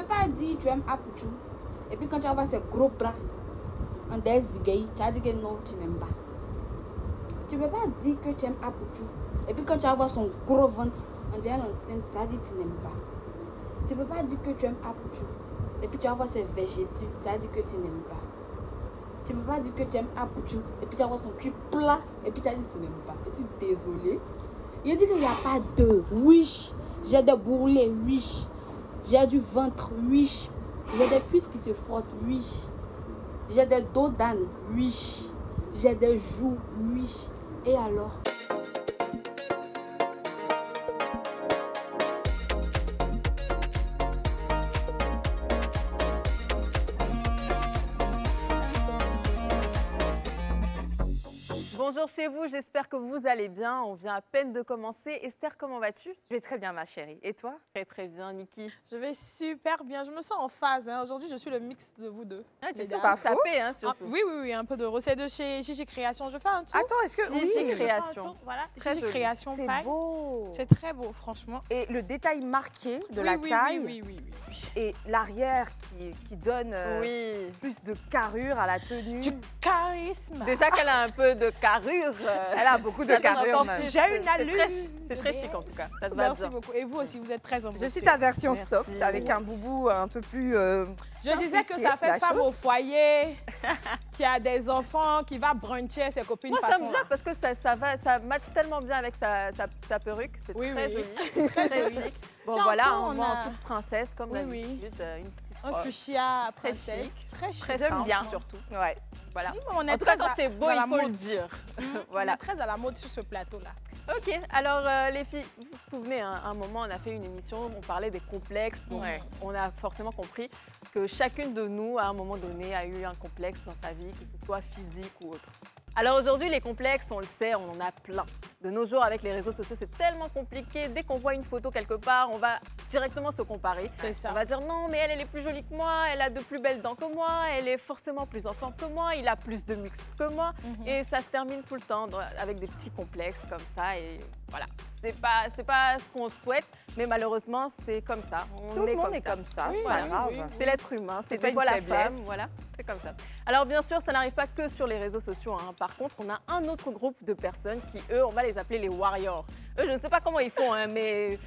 peux pas dire tu aimes Apouchou et puis quand tu vas voir ses gros bras en désigué, tu vas dire que non, tu n'aimes pas. Tu peux pas dire que tu aimes Apouchou et puis quand tu vas voir son gros ventre en disant l'enceinte, tu vas dire que tu n'aimes pas. Tu peux pas dire que tu aimes Apouchou et puis tu vas voir ses végétus, tu vas dire que tu n'aimes pas. Tu peux pas dire que tu aimes Apouchou et puis tu vas voir son cul plat et puis tu vas dire que tu n'aimes pas. Je suis désolée. Il dit qu'il n'y a pas de oui. J'ai des bourrelets, oui. J'ai du ventre, oui. J'ai des cuisses qui se frottent, oui. J'ai des dos d'âne, oui. J'ai des joues, oui. Et alors? Bonjour chez vous, j'espère que vous allez bien. On vient à peine de commencer. Esther, comment vas-tu? Je vais très bien, ma chérie. Et toi? Très très bien, Niki. Je vais super bien. Je me sens en phase. Hein. Aujourd'hui, je suis le mix de vous deux. Ah, tu es pas tapée, hein, surtout. Ah, oui, un peu de recettes de chez Gigi Création. Je fais un tour. Attends, est-ce que... Gigi Création. Voilà, Très Gigi joli. Création. C'est paille. beau. C'est très beau, franchement. Et le détail marqué de la Oui, taille oui. et l'arrière qui donne Oui. plus de carrure à la tenue. Du charisme. Déjà qu'elle a un peu de carrure. Elle a beaucoup de carrure. même. J'ai une allure. C'est très chic en tout cas. Ça te va Merci bien. beaucoup. Et vous aussi, vous êtes très ambitieux. Je suis ta version Merci. soft avec un boubou un peu plus... Je disais que ça fait femme au foyer, qui a des enfants, qui va bruncher ses copines. Moi, j'aime bien parce que ça match tellement bien avec sa perruque. C'est très joli. Très chic. Bon, Tiens, voilà, on moi a- en toute princesse, comme Oui, d'habitude. Une petite Un robe. fuchsia Très princesse. chic. Très chic. Très J'aime simple, bien. surtout. Ouais. Voilà. On est En tout cas, très quand à- c'est beau, à il la faut le mode. dire. On Voilà. est très à la mode sur ce plateau-là. Ok, alors les filles, vous vous souvenez, hein, un moment, on a fait une émission, on parlait des complexes. Donc on a forcément compris que chacune de nous, à un moment donné, a eu un complexe dans sa vie, que ce soit physique ou autre. Alors aujourd'hui, les complexes, on le sait, on en a plein. De nos jours, avec les réseaux sociaux, c'est tellement compliqué. Dès qu'on voit une photo quelque part, on va directement se comparer. C'est ça. On va dire non, mais elle est plus jolie que moi, elle a de plus belles dents que moi, elle est forcément plus en forme que moi, il a plus de muscles que moi. Et ça se termine tout le temps avec des petits complexes comme ça. Et voilà, c'est pas ce qu'on souhaite, mais malheureusement, c'est comme ça. Tout le monde est comme ça, c'est pas grave. C'est l'être humain, c'est pas des une fois la faiblesse. femme, voilà, c'est comme ça. Alors bien sûr, ça n'arrive pas que sur les réseaux sociaux, hein. Par contre, on a un autre groupe de personnes qui, eux, on va les appeler les warriors. Eux, je ne sais pas comment ils font, hein, mais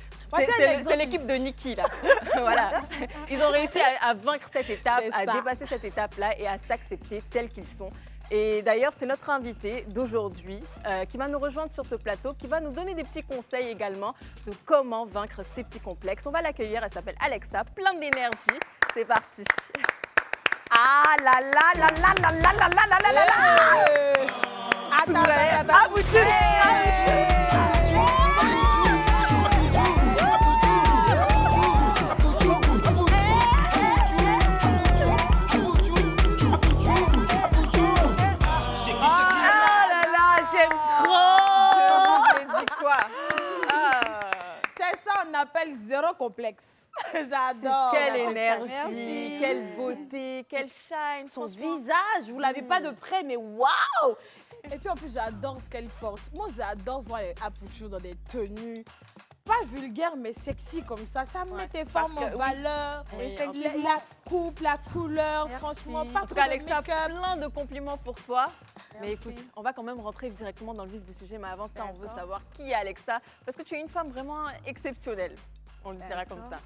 c'est l'équipe de Niki, là. Voilà. Ils ont réussi à vaincre cette étape, à dépasser cette étape-là et à s'accepter tels qu'ils sont. Et d'ailleurs, c'est notre invité d'aujourd'hui qui va nous rejoindre sur ce plateau, qui va nous donner des petits conseils également de comment vaincre ces petits complexes. On va l'accueillir, elle s'appelle Alexa, pleine d'énergie. C'est parti. Ah là là là là là là là là là là là. Attends. À vous tous. Ah là là, j'aime trop. Je vous ai dit quoi? C'est ça, on appelle zéro complexe. J'adore. Quelle Merci. énergie, quelle beauté, quel shine. Son franchement. visage, vous l'avez pas de près, mais waouh! Et puis en plus, j'adore ce qu'elle porte. Moi, j'adore voir les Apouchou dans des tenues. Pas vulgaires, mais sexy comme ça. Ça met tes formes en valeur. Oui, La coupe, la couleur, franchement, pas En tout trop cas, de Alexa, make-up. plein de compliments pour toi. Mais écoute, on va quand même rentrer directement dans le vif du sujet. Mais avant ça, on veut savoir qui est Alexa. Parce que tu es une femme vraiment exceptionnelle. On le dira comme ça.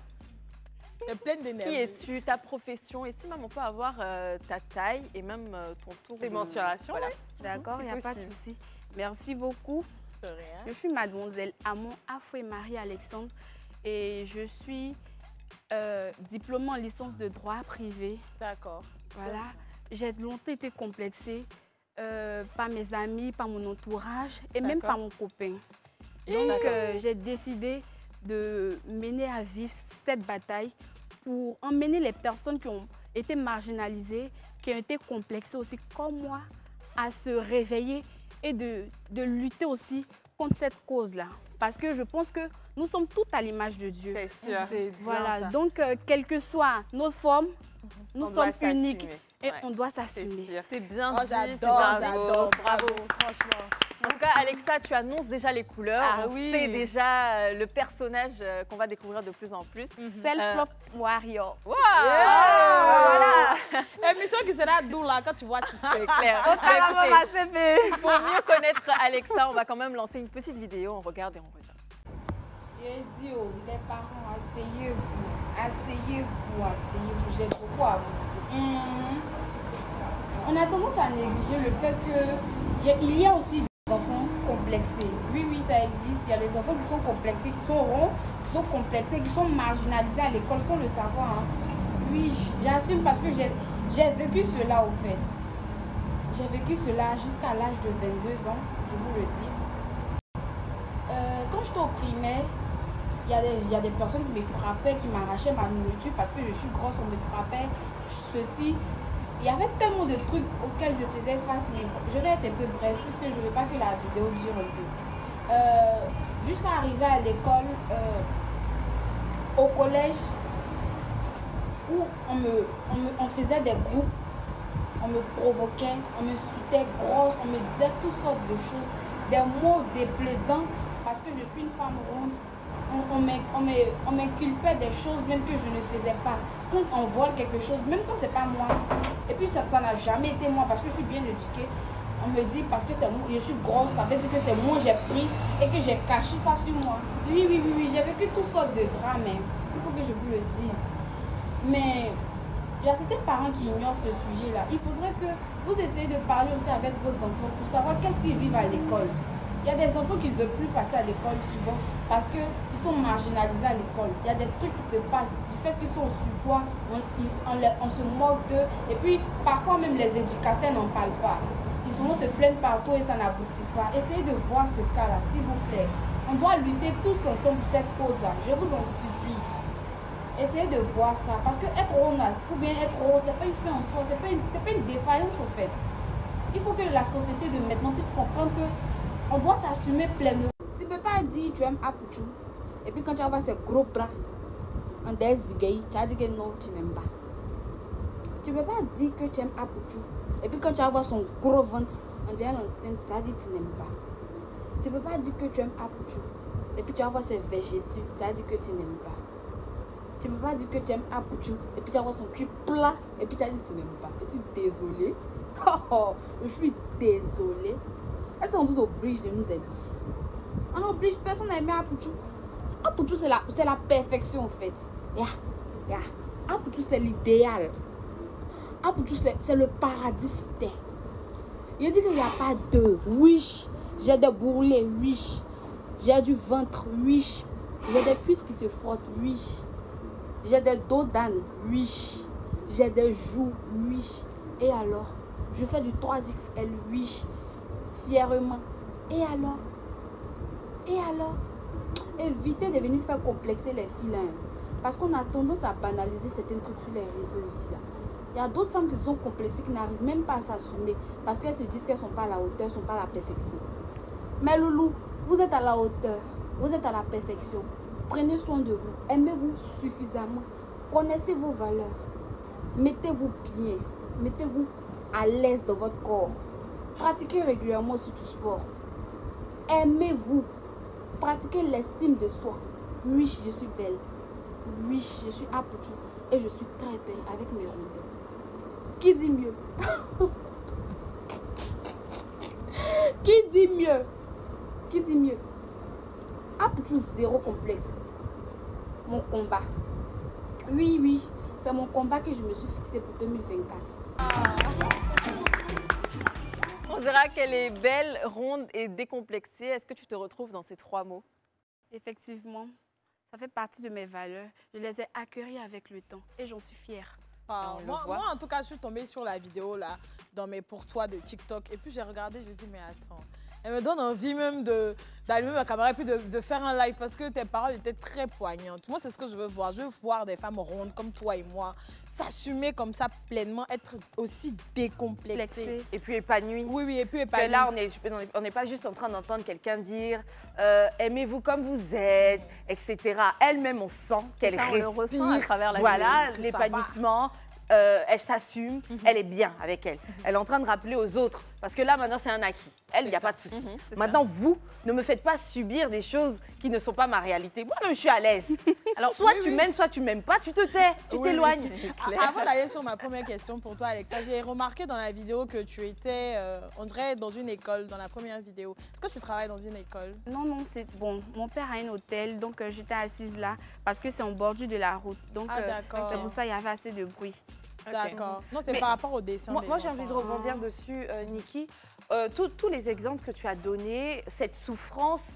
Elle est pleine d'énergie. Qui es-tu, ta profession? Et si même on peut avoir ta taille et même ton tour Tes de... mensurations, Voilà. D'accord, il n'y a pas de possible. souci. Merci beaucoup. De rien. Je suis mademoiselle Amon Afoué Marie-Alexandre et je suis diplômée en licence de droit privé. D'accord. Voilà. J'ai longtemps été complexée par mes amis, par mon entourage et même par mon copain. Donc, j'ai décidé de mener à vivre cette bataille pour emmener les personnes qui ont été marginalisées, qui ont été complexées aussi comme moi, à se réveiller et de lutter aussi contre cette cause-là. Parce que je pense que nous sommes toutes à l'image de Dieu. C'est sûr. C'est bien Voilà, ça. donc quelle que soit notre forme, nous On sommes doit uniques s'assumer. et Ouais. on doit C'est s'assumer. sûr. C'est bien Oh, dit, c'est j'adore, bien dit. j'adore. Bravo, franchement. En tout cas, Alexa, tu annonces déjà les couleurs. Ah On oui. sait déjà le personnage qu'on va découvrir de plus en plus. Self-love warrior. Wow! Voilà. Émission qui sera d'où là quand tu vois, tu sais. C'est clair. Pour mieux connaître Alexa, on va quand même lancer une petite vidéo. On regarde et on revient. Je dis aux les parents, asseyez-vous, asseyez-vous, asseyez-vous. J'ai beaucoup à vous dire. On a tendance à négliger le fait qu'il y a aussi des enfants complexés. Oui, oui, ça existe. Il y a des enfants qui sont complexés, qui sont ronds, qui sont complexés, qui sont marginalisés à l'école sans le savoir. Oui, j'assume parce que j'ai vécu cela au fait. J'ai vécu cela jusqu'à l'âge de 22 ans, je vous le dis. Quand j'étais au primaire, il y a des personnes qui me frappaient, qui m'arrachaient ma nourriture parce que je suis grosse, on me frappait, ceci. Il y avait tellement de trucs auxquels je faisais face, mais je vais être un peu bref, puisque je ne veux pas que la vidéo dure un peu. Jusqu'à arriver à l'école, au collège, où on faisait des groupes, on me provoquait, on me suitait grosse, on me disait toutes sortes de choses, des mots déplaisants, parce que je suis une femme ronde. On m'inculpait des choses même que je ne faisais pas. Quand on vole quelque chose, même quand c'est pas moi, et puis ça n'a jamais été moi parce que je suis bien éduquée, on me dit parce que c'est moi, je suis grosse, ça veut dire que c'est moi j'ai pris et que j'ai caché ça sur moi. Oui, j'ai vécu toutes sortes de drames, hein. Il faut que je vous le dise. Mais il y a certains parents qui ignorent ce sujet-là. Il faudrait que vous essayez de parler aussi avec vos enfants pour savoir qu'est-ce qu'ils vivent à l'école. Il y a des enfants qui ne veulent plus passer à l'école souvent parce qu'ils sont marginalisés à l'école. Il y a des trucs qui se passent du fait qu'ils sont au surpoids, on se moque d'eux. Et puis parfois même les éducateurs n'en parlent pas. Ils se plaignent partout et ça n'aboutit pas. Essayez de voir ce cas-là, s'il vous plaît. On doit lutter tous ensemble pour cette cause-là. Je vous en supplie. Essayez de voir ça. Parce que être rond ou bien être rond, ce n'est pas une fin en soi, ce n'est pas une défaillance en fait. Il faut que la société de maintenant puisse comprendre que on doit s'assumer pleinement. Tu ne peux pas dire tu aimes Apouchou et puis quand tu vas voir ses gros bras en désigué, tu vas dire que non, tu n'aimes pas. Tu ne peux pas dire que tu aimes Apouchou et puis quand tu vas voir son gros ventre en disant l'enceinte, tu vas dire que tu n'aimes pas. Tu ne peux pas dire que tu aimes Apouchou et puis tu vas voir ses végétus, tu vas dire que tu n'aimes pas. Tu ne peux pas dire que tu aimes Apouchou et puis tu vas voir son cul plat et puis tu vas dire que tu n'aimes pas. Je suis désolée. Je suis désolée. Est-ce qu'on vous oblige de nous aimer? On n'oblige personne à aimer Apouchou. Apouchou, c'est la perfection en fait. Apouchou, c'est l'idéal. Apouchou, c'est le paradis sur terre. Il dit qu'il n'y a pas de oui. J'ai des bourrelets, oui. J'ai du ventre, oui. J'ai des cuisses qui se frottent, oui. J'ai des dos d'âne, oui. J'ai des joues, oui. Et alors? Je fais du 3XL, oui. Fièrement. Et alors? Évitez de venir faire complexer les filles là. Parce qu'on a tendance à banaliser certains trucs sur les réseaux ici là. Il y a d'autres femmes qui sont complexées, qui n'arrivent même pas à s'assumer parce qu'elles se disent qu'elles ne sont pas à la hauteur, ne sont pas à la perfection. Mais loulou, vous êtes à la hauteur, vous êtes à la perfection. Prenez soin de vous, aimez-vous suffisamment, connaissez vos valeurs, mettez-vous bien, mettez-vous à l'aise dans votre corps. Pratiquez régulièrement aussi du sport. Aimez-vous. Pratiquez l'estime de soi. Oui, je suis belle. Oui, je suis Apouchou. Et je suis très belle avec mes rondeurs. Qui dit mieux? Qui dit mieux? Qui dit mieux? Apouchou, zéro complexe. Mon combat. Oui, c'est mon combat que je me suis fixé pour 2024. On dira qu'elle est belle, ronde et décomplexée. Est-ce que tu te retrouves dans ces 3 mots? Effectivement, ça fait partie de mes valeurs. Je les ai accueillies avec le temps et j'en suis fière. Moi, en tout cas, je suis tombée sur la vidéo là, dans mes pour toi de TikTok. Et puis j'ai regardé, je me dis, mais attends, elle me donne envie même d'allumer ma caméra et puis de faire un live parce que tes paroles étaient très poignantes. Moi, c'est ce que je veux voir. Je veux voir des femmes rondes comme toi et moi s'assumer comme ça pleinement, être aussi décomplexées. Et puis épanouie. Oui, et puis Parce épanouie. que là, on n'est pas juste en train d'entendre quelqu'un dire aimez-vous comme vous êtes, etc. Elle-même, on sent qu'elle respire. On le ressent à travers la voilà, vidéo. l'épanouissement. elle s'assume, elle est bien avec elle. Elle est en train de rappeler aux autres. Parce que là, maintenant, c'est un acquis. Elle, il n'y a pas de souci. Maintenant, vous, ne me faites pas subir des choses qui ne sont pas ma réalité. Moi-même, je suis à l'aise. Alors, soit tu m'aimes, soit tu m'aimes pas, tu te tais, tu t'éloignes. Avant d'aller sur ma première question pour toi, Alexa, j'ai remarqué dans la vidéo que tu étais, on dirait, dans une école, dans la première vidéo. Est-ce que tu travailles dans une école? Non, c'est bon. Mon père a un hôtel, donc j'étais assise là parce que c'est en bordure de la route. Donc, c'est pour ça qu'il y avait assez de bruit. D'accord. Non, c'est par rapport au dessin. Moi j'ai envie de rebondir dessus, Niki. Tous les exemples que tu as donnés, cette souffrance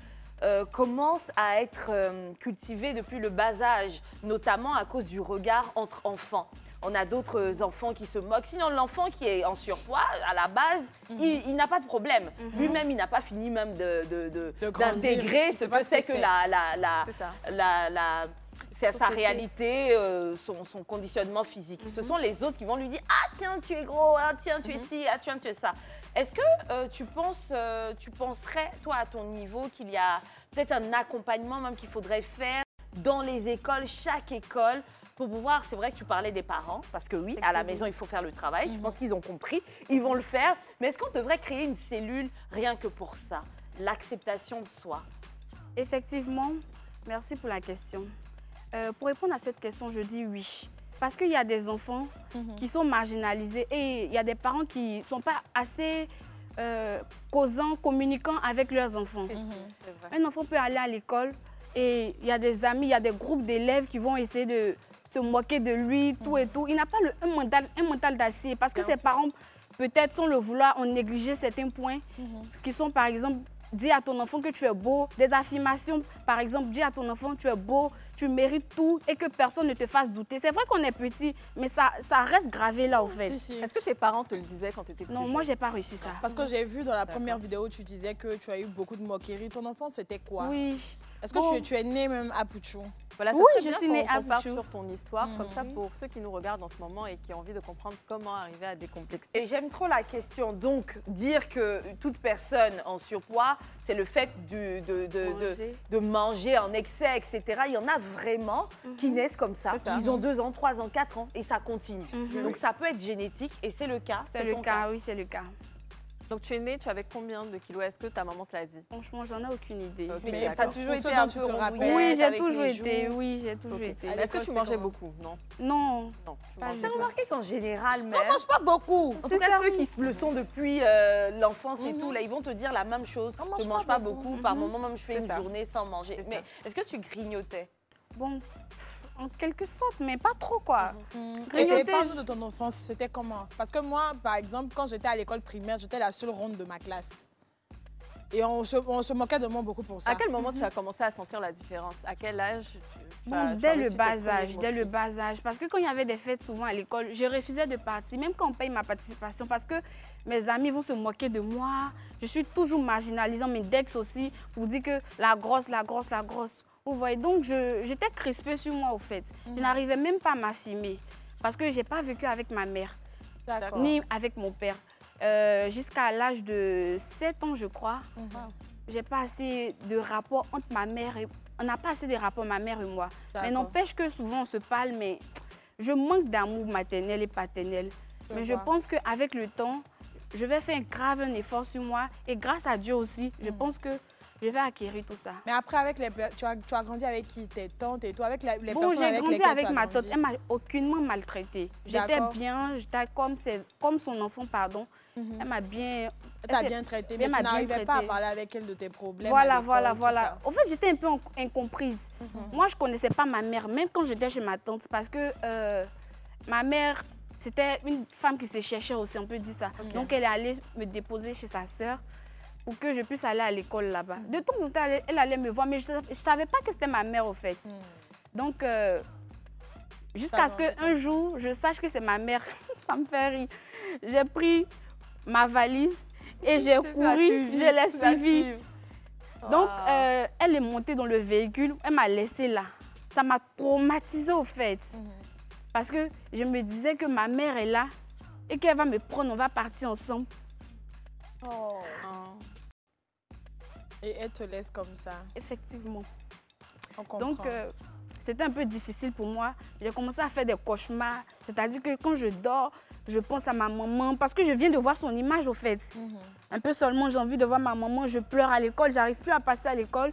commence à être cultivée depuis le bas âge, notamment à cause du regard entre enfants. On a d'autres enfants qui se moquent. Sinon, l'enfant qui est en surpoids, à la base, il n'a pas de problème. Lui-même, il n'a pas fini même d'intégrer ce que c'est que c'est sa réalité, son conditionnement physique. Ce sont les autres qui vont lui dire « Ah tiens, tu es gros, ah tiens, tu es ci, ah tiens, tu es ça ». Est-ce que tu penserais, toi, à ton niveau, qu'il y a peut-être un accompagnement même qu'il faudrait faire dans les écoles, chaque école, pour pouvoir, c'est vrai que tu parlais des parents, parce que oui, à la maison, il faut faire le travail. Je pense qu'ils ont compris, ils vont le faire. Mais est-ce qu'on devrait créer une cellule rien que pour ça, l'acceptation de soi? Effectivement, merci pour la question. Pour répondre à cette question, je dis oui. Parce qu'il y a des enfants qui sont marginalisés et il y a des parents qui ne sont pas assez causants, communicants avec leurs enfants. Un enfant peut aller à l'école et il y a des amis, il y a des groupes d'élèves qui vont essayer de se moquer de lui, tout et tout. Il n'a pas un mental d'acier parce que ses parents, peut-être sans le vouloir, ont négligé certains points qui sont par exemple dis à ton enfant que tu es beau, des affirmations, par exemple, dis à ton enfant tu es beau, tu mérites tout et que personne ne te fasse douter. C'est vrai qu'on est petit, mais ça reste gravé là, au fait. Est-ce que tes parents te le disaient quand tu étais plus Non, jeune? moi, j'ai pas reçu ça. Parce que j'ai vu dans la première vidéo, tu disais que tu as eu beaucoup de moqueries. Ton enfant, c'était quoi? Oui. Est-ce que tu es née même à Pouchou? Voilà, oui, je suis née à Pouchou. On part Pouchou. sur ton histoire, comme ça, pour ceux qui nous regardent en ce moment et qui ont envie de comprendre comment arriver à décomplexer. Et j'aime trop la question. Donc, dire que toute personne en surpoids, c'est le fait de manger en excès, etc. Il y en a vraiment qui naissent comme ça. Ils ont 2 ans, 3 ans, 4 ans et ça continue. Donc, ça peut être génétique et c'est le cas. C'est le cas, oui, c'est le cas. Donc, tu es née, tu avais combien de kilos? Est-ce que ta maman te l'a dit? Franchement, j'en ai aucune idée. Okay, mais tu as toujours été un peu rondouillette? Oui, j'ai toujours été. Oui, j'ai toujours été. Est-ce que tu mangeais beaucoup? Non. Non. Non, tu Pas mangeais J'ai remarqué qu'en général, même... On mange pas beaucoup. En tout cas, ceux qui le sont depuis l'enfance et tout, là, ils vont te dire la même chose. Je ne mange pas beaucoup. Par moment, même, je fais une journée sans manger. Mais est-ce que tu grignotais? Bon, en quelque sorte, mais pas trop, quoi. Et parle-nous de ton enfance, c'était comment? Parce que moi, par exemple, quand j'étais à l'école primaire, j'étais la seule ronde de ma classe. Et on se moquait de moi beaucoup pour ça. À quel moment tu as commencé à sentir la différence? À quel âge dès le bas âge. Parce que quand il y avait des fêtes souvent à l'école, je refusais de partir, même quand on paye ma participation, parce que mes amis vont se moquer de moi. Je suis toujours marginalisant, mes Dex aussi, vous dire que la grosse. Vous voyez, donc j'étais crispée sur moi, au fait. Je n'arrivais même pas à m'affirmer, parce que je n'ai pas vécu avec ma mère, ni avec mon père. Jusqu'à l'âge de 7 ans, je crois, j'ai pas assez de rapport entre ma mère et... On n'a pas assez de rapport, ma mère et moi. Mais n'empêche que souvent on se parle, mais je manque d'amour maternel et paternel. Mais je pense qu'avec le temps, je vais faire un effort sur moi. Et grâce à Dieu aussi, je pense que je vais acquérir tout ça. Mais après, avec tu as grandi avec qui? Tes tantes et toi, avec les personnes avec lesquelles tu as grandi? J'ai grandi avec ma tante. Elle m'a aucunement maltraitée. J'étais bien, j'étais comme son enfant, pardon. Elle m'a bien... Elle t'a bien traité, mais tu n'arrivais pas à parler avec elle de tes problèmes. Voilà. En fait, j'étais un peu incomprise. Moi, je ne connaissais pas ma mère, même quand j'étais chez ma tante, parce que ma mère, c'était une femme qui se cherchait aussi, on peut dire ça. Donc, elle est allée me déposer chez sa sœur pour que je puisse aller à l'école là-bas. De temps en temps, elle allait me voir, mais je ne savais pas que c'était ma mère, au fait. Donc, jusqu'à ce qu'un jour, je sache que c'est ma mère, ça me fait rire. J'ai pris ma valise et j'ai couru, je l'ai suivie. Donc, elle est montée dans le véhicule, elle m'a laissée là. Ça m'a traumatisée, au fait. Parce que je me disais que ma mère est là et qu'elle va me prendre, on va partir ensemble. Et elle te laisse comme ça. Effectivement. On comprend. Donc, c'était un peu difficile pour moi. J'ai commencé à faire des cauchemars. C'est-à-dire que quand je dors, je pense à ma maman parce que je viens de voir son image au fait. Un peu seulement, j'ai envie de voir ma maman. Je pleure à l'école, j'arrive plus à passer à l'école.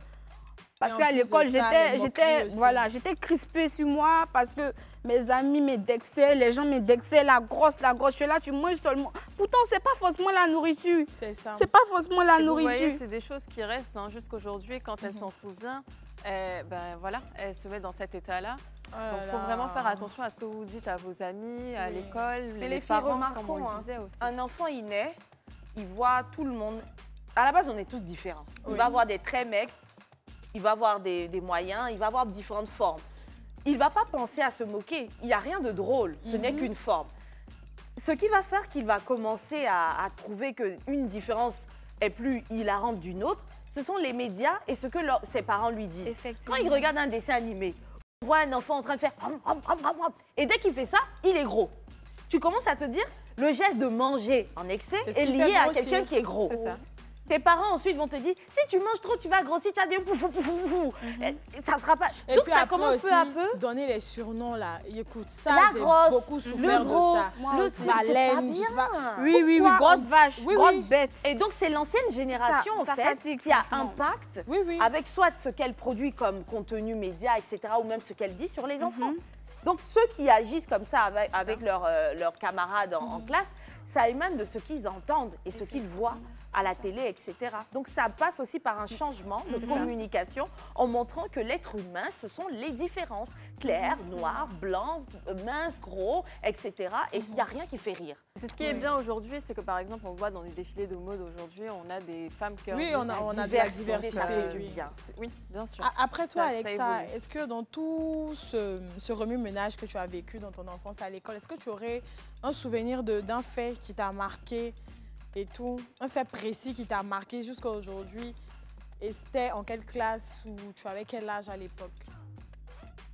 Parce qu'à l'école, j'étais crispée sur moi parce que mes amis m'indexaient, les gens m'indexaient, la grosse, je suis là, tu manges seulement. Pourtant, c'est pas forcément la nourriture. C'est ça. C'est pas forcément la nourriture. Vous voyez, c'est des choses qui restent jusqu'aujourd'hui. Quand elle s'en souvient, ben voilà, elle se met dans cet état-là. Donc, il faut vraiment faire attention à ce que vous dites à vos amis, à l'école, les parents, comme on le disait aussi. Un enfant, il naît, il voit tout le monde. À la base, on est tous différents. Il va avoir des traits maigres, il va avoir des moyens, il va avoir différentes formes. Il ne va pas penser à se moquer. Il n'y a rien de drôle, ce n'est qu'une forme. Ce qui va faire qu'il va commencer à trouver qu'une différence est plus hilarante d'une autre, ce sont les médias et ce que ses parents lui disent. Quand il regarde un dessin animé, on voit un enfant en train de faire... Et dès qu'il fait ça, il est gros. Tu commences à te dire, le geste de manger en excès est lié à quelqu'un qui est gros. C'est ça. Tes parents ensuite vont te dire, si tu manges trop, tu vas grossir, tu as des ça ne sera pas... Et donc puis ça commence peu à peu. Donner les surnoms là, écoute, ça j'ai beaucoup souffert de ça. Le baleine, je sais pas. Oui, grosse vache, grosse bête. Et donc c'est l'ancienne génération en fait qui a impact avec soit ce qu'elle produit comme contenu média, etc. ou même ce qu'elle dit sur les enfants. Donc ceux qui agissent comme ça avec leurs camarades en classe, ça émane de ce qu'ils entendent et ce qu'ils voient à la télé, etc. Donc ça passe aussi par un changement de communication en montrant que l'être humain, ce sont les différences. Clair, noir, blanc, mince, gros, etc. Et il n'y a rien qui fait rire. C'est ce qui est bien aujourd'hui, c'est que par exemple, on voit dans les défilés de mode aujourd'hui, on a des femmes qui ont on a de la diversité. Oui, bien sûr. Après toi, Alexa, est-ce que dans tout ce remue-ménage que tu as vécu dans ton enfance à l'école, est-ce que tu aurais un souvenir d'un fait qui t'a marqué et tout, un fait précis qui t'a marqué jusqu'à aujourd'hui? Et c'était en quelle classe ou tu avais quel âge à l'époque?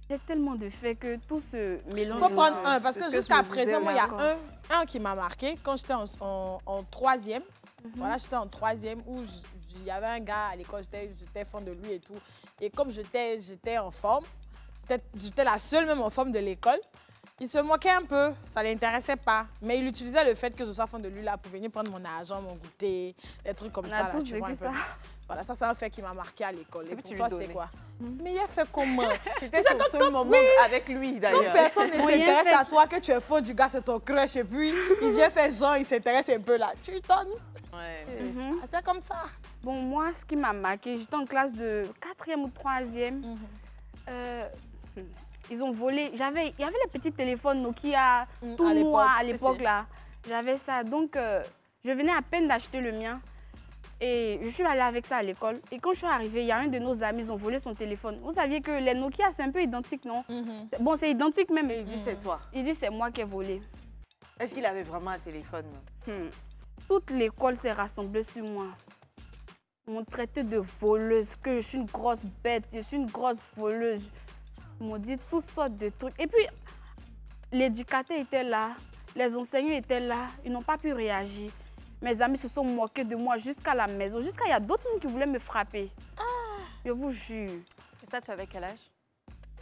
Il y a tellement de faits que tout se mélange. Il faut prendre un, parce que jusqu'à présent, moi, il y a un qui m'a marqué quand j'étais en troisième. Voilà, j'étais en troisième où il y avait un gars à l'école, j'étais fan de lui et tout. Et comme j'étais en forme, j'étais la seule même en forme de l'école. Il se moquait un peu, ça ne l'intéressait pas. Mais il utilisait le fait que je sois fan de lui là pour venir prendre mon argent, mon goûter, des trucs comme ça. On a tous vécu ça. Voilà, ça c'est un fait qui m'a marqué à l'école. Et pour toi, c'était quoi? Mais il a fait comment? C'était son seul moment avec lui d'ailleurs. Comme personne ne s'intéresse à toi, que tu es faux du gars, c'est ton crush, et puis il vient faire genre, il s'intéresse un peu là. Tu donnes. C'est comme ça. Bon, moi, ce qui m'a marqué, j'étais en classe de 4e ou 3e. Ils ont volé. Il y avait les petits téléphones Nokia, tout noir à l'époque là. J'avais ça. Donc, je venais à peine d'acheter le mien. Et je suis allée avec ça à l'école. Et quand je suis arrivée, il y a un de nos amis, ils ont volé son téléphone. Vous saviez que les Nokia, c'est un peu identique, non? Bon, c'est identique même. Et il dit c'est toi. Il dit c'est moi qui ai volé. Est-ce qu'il avait vraiment un téléphone? Toute l'école s'est rassemblée sur moi. Ils m'ont traité de voleuse, que je suis une grosse bête, je suis une grosse voleuse. Ils m'ont dit toutes sortes de trucs. Et puis, l'éducateur était là, les enseignants étaient là, ils n'ont pas pu réagir. Mes amis se sont moqués de moi jusqu'à la maison. Jusqu'à il y a d'autres qui voulaient me frapper. Je vous jure. Et ça, tu avais quel âge?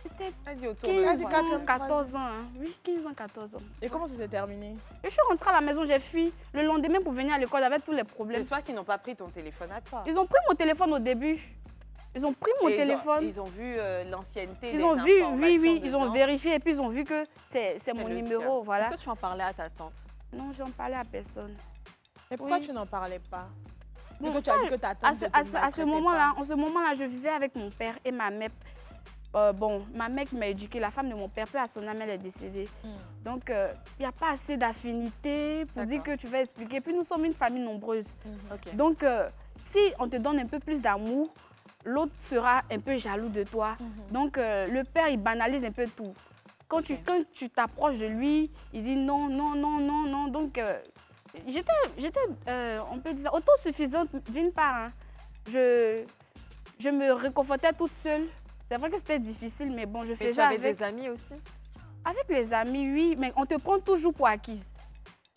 Peut-être 15 ans, 14 ans. Oui, 15 ans, 14 ans. Et comment ça s'est terminé? Et je suis rentrée à la maison, j'ai fui. Le lendemain, pour venir à l'école, j'avais tous les problèmes. J'espère qu'ils n'ont pas pris ton téléphone à toi. Ils ont pris mon téléphone au début. Ils ont pris mon téléphone. Ils ont vu l'ancienneté. Ils ont vu, oui, ils ont vérifié et puis ils ont vu que c'est mon numéro. Voilà. Est-ce que tu en parlais à ta tante? Non, j'en parlais à personne. Et pourquoi tu n'en parlais pas? Bon, tu as dit que ta tante à ce moment-là, je vivais avec mon père et ma mère. Bon, ma mère qui m'a éduquée, la femme de mon père, peu à son âme, elle est décédée. Donc, il n'y a pas assez d'affinité pour dire que tu vas expliquer. Puis nous sommes une famille nombreuse. Donc, si on te donne un peu plus d'amour, l'autre sera un peu jaloux de toi. Donc, le père, il banalise un peu tout. Quand tu t'approches de lui, il dit non, non, non, non, non. Donc, j'étais, on peut dire, autosuffisante d'une part. Hein. Je me réconfortais toute seule. C'est vrai que c'était difficile, mais bon, je faisais avec... Tu avais des amis aussi? Avec les amis, oui, mais on te prend toujours pour acquise.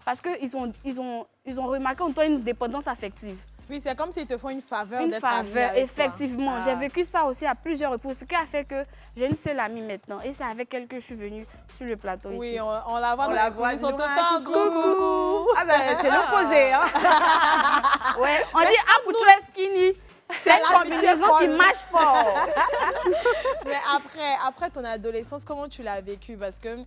Parce qu'ils ont remarqué en toi une dépendance affective. Oui, c'est comme s'ils te font une faveur Une d'être amie faveur, avec effectivement. toi. J'ai vécu ça aussi à plusieurs reprises, ce qui a fait que j'ai une seule amie maintenant. Et c'est avec elle que je suis venue sur le plateau ici. Oui, on la voit On dans la les voit, coulisses, on te Noura, fait un gros coucou. Ah ben, c'est l'opposé, hein. Ouais, on dit « Apouchou est skinny ». C'est une combinaison qui marche fort. Mais après ton adolescence, comment tu l'as vécu? Parce que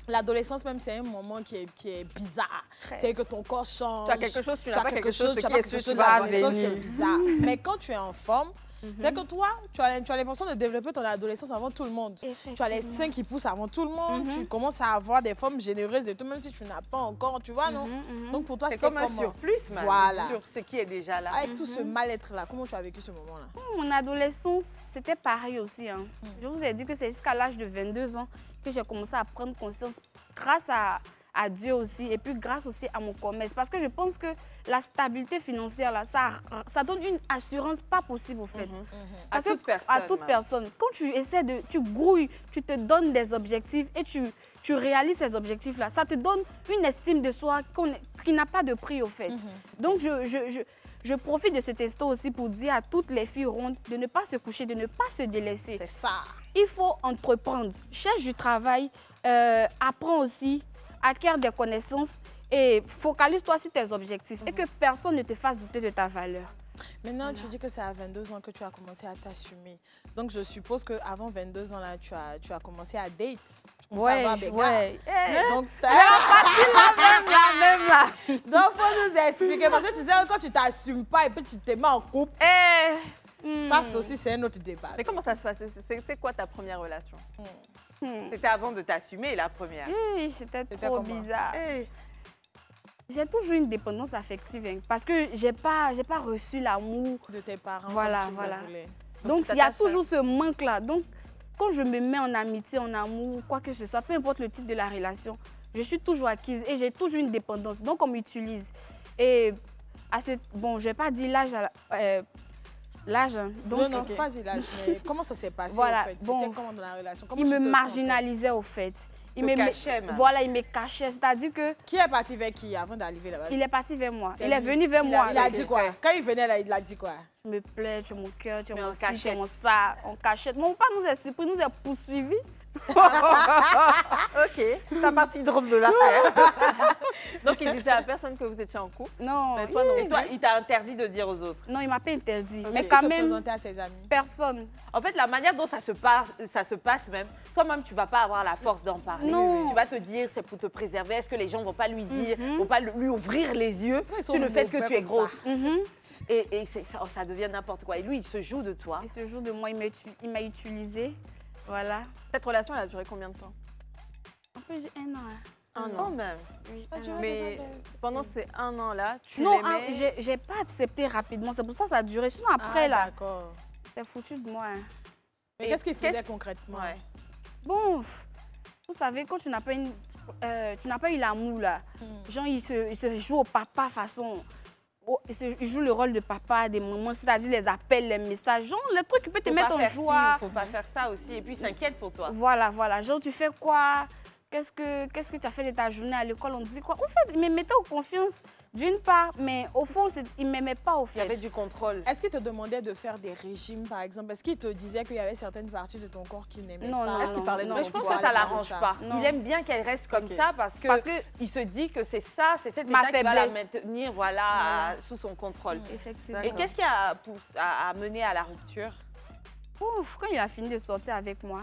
l'adolescence, même, c'est un moment qui est bizarre. C'est que ton corps change. Tu as quelque chose, tu n'as pas quelque chose, tu ce as qui pas est quelque sûr, chose, tu vas l'adolescence, c'est venir. bizarre. Mais quand tu es en forme, c'est que toi, tu as l'impression de développer ton adolescence avant tout le monde. Tu as les seins qui poussent avant tout le monde. Tu commences à avoir des formes généreuses et tout, même si tu n'as pas encore, tu vois, non? Donc pour toi, C'est c'était comme un comment? surplus, même, Voilà. sur ce qui est déjà là. Avec tout ce mal-être-là, comment tu as vécu ce moment-là? Mon adolescence, c'était pareil aussi. Hein. Je vous ai dit que c'est jusqu'à l'âge de 22 ans que j'ai commencé à prendre conscience grâce à Dieu aussi et puis grâce aussi à mon commerce. Parce que je pense que la stabilité financière, là, ça donne une assurance pas possible au fait. Parce À toute que, personne, à toute même. personne. Quand tu essaies tu grouilles, tu te donnes des objectifs et tu réalises ces objectifs-là, ça te donne une estime de soi qui n'a pas de prix au fait. Donc je profite de cet instant aussi pour dire à toutes les filles rondes de ne pas se coucher, de ne pas se délaisser. C'est ça. Il faut entreprendre, cherche du travail, apprends aussi, acquiert des connaissances et focalise-toi sur tes objectifs et que personne ne te fasse douter de ta valeur. Maintenant, tu dis que c'est à 22 ans que tu as commencé à t'assumer. Donc, je suppose qu'avant 22 ans, là, tu as commencé à date. Tu commences à avoir des gars. Donc, La même là. donc, faut nous expliquer. Parce que tu sais, quand tu t'assumes pas et puis tu te mets en couple, ça aussi, c'est un autre débat. Mais comment ça se passe? C'était quoi ta première relation? C'était avant de t'assumer, la première. Oui, c'était trop comment? bizarre. Hey. J'ai toujours une dépendance affective hein, parce que j'ai pas reçu l'amour. De tes parents. Voilà, comme tu voilà. le voulais. Donc, tu il y a t'attaches, toujours ce manque-là. Donc, quand je me mets en amitié, en amour, quoi que ce soit, peu importe le titre de la relation, je suis toujours acquise et j'ai toujours une dépendance. Donc, on m'utilise. Et bon, je vais pas dire l'âge. L'âge. Hein. Donc, Non, faut pas dire l'âge, mais comment ça s'est passé Voilà, en fait? bon, C'était comment dans la relation? Comment il tu me te sentais? marginalisait au fait. Il Te me cachait, même. Voilà, il me cachait. C'est-à-dire que Qui est parti vers qui avant d'arriver là-bas? il est parti vers moi. C'est Il est lui. venu vers moi. Il a dit quoi? Quand il venait là, il a dit quoi? Tu me plais, tu es mon cœur, tu es Mais mon en ci, tu es cachette. mon ça, en cachette. Mon père nous a surpris, nous a poursuivis. Ok, La partie drôle de l'affaire. donc il disait à personne que vous étiez en couple. Non, Mais toi, non. Et toi, il t'a interdit de dire aux autres. non, il m'a pas interdit. Mais Mais est-ce quand qu'il te même, présentait à ses amis? personne. En fait, la manière dont ça se passe même, toi-même, tu vas pas avoir la force d'en parler. Non. Tu vas te dire, c'est pour te préserver. Est-ce que les gens vont pas lui dire, vont pas lui ouvrir les yeux Ils sont sur le fait que mauvais tu es comme ça. grosse? Et ça devient n'importe quoi. Et lui, il se joue de toi. Et ce jour de moi, il m'a utilisé. Voilà. Cette relation, elle a duré combien de temps? Un peu, j'ai 1 an. Hein. Un Quand an. même. Oui, Ah, 1 tu an. vois, Mais pendant ces 1 an-là, tu Non, l'aimais? j'ai pas accepté rapidement. C'est pour ça que ça a duré. Sinon, après, là, D'accord. c'est foutu de moi. Hein. Mais Et qu'est-ce qu'il faisait qu'est-ce- concrètement? Ouais. Bon, vous savez, quand tu n'as pas, tu n'as pas eu l'amour, là, genre, il se joue au papa façon. Il joue le rôle de papa, des mamans, c'est-à-dire les appels, les messages, genre, les trucs qui peuvent te Faut mettre pas en faire joie. ci, faut pas faire ça aussi. Et puis, il s'inquiète pour toi. Voilà, voilà. Genre, tu fais quoi? Qu'est-ce que tu as fait de ta journée à l'école? On te dit quoi? En fait, il me mettait en confiance d'une part, mais au fond, il ne m'aimait pas au Il y avait fait. du contrôle. Est-ce qu'il te demandait de faire des régimes, par exemple? Est-ce qu'il te disait qu'il y avait certaines parties de ton corps qu'il n'aimait Non, pas? non, Est-ce qu'il parlait de non. Mais je pense Pour que ça aller parler l'arrange ça. pas. Non. Il aime bien qu'elle reste comme ça parce Parce que que, il se dit que c'est ça, c'est cet Ma état qui va la faiblesse. maintenir sous son contrôle. effectivement. Et qu'est-ce qui a mené à la rupture? Ouf, quand il a fini de sortir avec moi,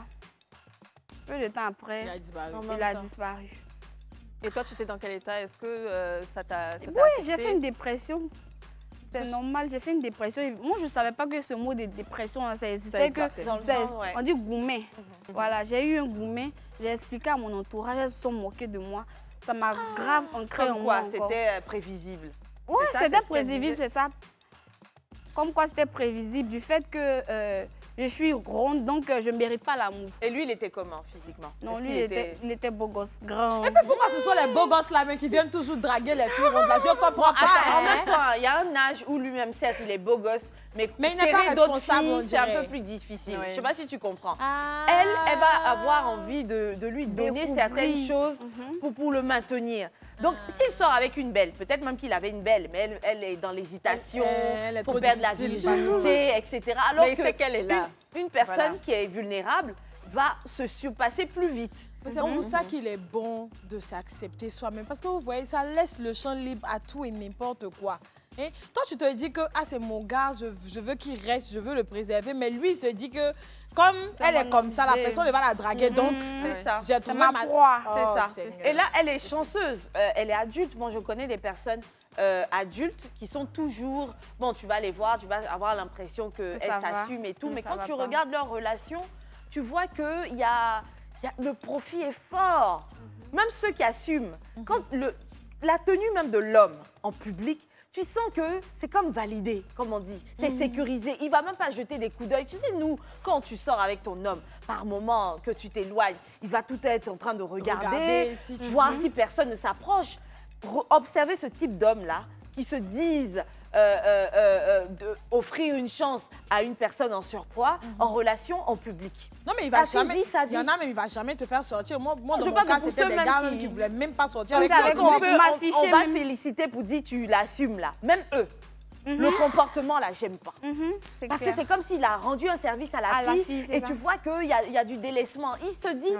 peu de temps Il après, a disparu. il a disparu. Et toi, tu étais dans quel état? Est-ce que ça t'a Oui, affecté? j'ai fait une dépression. C'est normal, j'ai fait une dépression. Et moi, je ne savais pas que ce mot de dépression, ça existait. existait. Dans le C'est- temps, ouais. On dit gourmet. Voilà, j'ai eu un gourmet. J'ai expliqué à mon entourage, elles se sont moquées de moi. Ça m'a grave ancré en Comme moi quoi, encore. c'était prévisible. Oui, c'est ça, c'est c'était ce qu'elle prévisible, disait. c'est ça. Comme quoi, c'était prévisible du fait que je suis ronde, donc je ne mérite pas l'amour. Et lui, il était comment physiquement? Non, Est-ce lui, qu'il il était beau gosse, grand. Pourquoi ce sont les beaux gosses là même qui viennent toujours draguer les filles rondes là? Je comprends pas. Attends, en hein. même temps, il y a un âge où lui-même, certes, il est beau gosse, mais Mais il n'est pas serrer d'autres responsable, on filles, c'est un dirait. peu plus difficile. Oui. Je ne sais pas si tu comprends. Ah. Elle va avoir envie de lui donner Découvrir. certaines choses pour le maintenir. Donc, s'il sort avec une belle, peut-être même qu'il avait une belle, mais elle est dans l'hésitation, pour perdre la virginité, etc. Alors mais il sait qu'elle est là. Une personne qui est vulnérable va se surpasser plus vite. C'est pour ça qu'il est bon de s'accepter soi-même. Parce que vous voyez, ça laisse le champ libre à tout et n'importe quoi. Hein? Toi, tu te dis que c'est mon gars, je veux qu'il reste, je veux le préserver. Mais lui, il se dit que comme elle est comme ça, la personne va la draguer. Donc, c'est ça. J'ai trouvé ma proie. C'est ça. Et là, elle est chanceuse. Elle est adulte. Moi, je connais des personnes adultes qui sont toujours... Bon, tu vas les voir, tu vas avoir l'impression qu'elles s'assument et tout. Mais quand tu regardes leur relation, tu vois que le profit est fort. Même ceux qui assument. Quand la tenue même de l'homme en public, tu sens que c'est comme validé, comme on dit. C'est sécurisé. Il ne va même pas jeter des coups d'œil. Tu sais, nous, quand tu sors avec ton homme, par moment que tu t'éloignes, il va tout être en train de regarder voir si personne ne s'approche. Observer ce type d'hommes-là qui se disent offrir une chance à une personne en surpoids, en relation, en public. Non, mais il va jamais. Il y en a même, il va jamais te faire sortir. Moi dans mon cas, c'était des gars même qui ne voulaient même pas sortir. On va féliciter pour dire tu l'assumes là. Même eux. Le comportement là, j'aime pas. Parce que c'est comme s'il a rendu un service à la fille et tu vois qu'il y a du délaissement. Il se dit,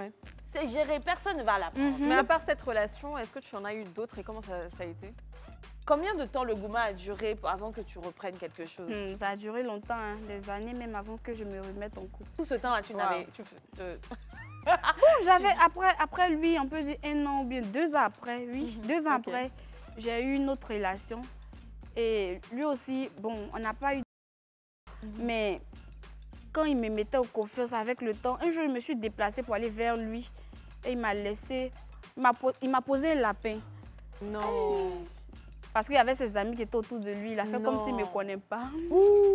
c'est géré, personne ne va la prendre. Mais à part cette relation, est-ce que tu en as eu d'autres et comment ça a été? Combien de temps le gouma a duré avant que tu reprennes quelque chose? Ça a duré longtemps, hein, des années même avant que je me remette en couple. Tout ce temps-là, tu n'avais... J'avais, après lui, on peut dire 1 an ou bien 2 ans après, 2 ans après, j'ai eu une autre relation. Et lui aussi, bon, on n'a pas eu... Mais quand il me mettait en confiance avec le temps, un jour, je me suis déplacée pour aller vers lui. Et il m'a laissé... Il m'a posé un lapin. Non. Parce qu'il y avait ses amis qui étaient autour de lui. Il a fait comme s'il ne me connaît pas.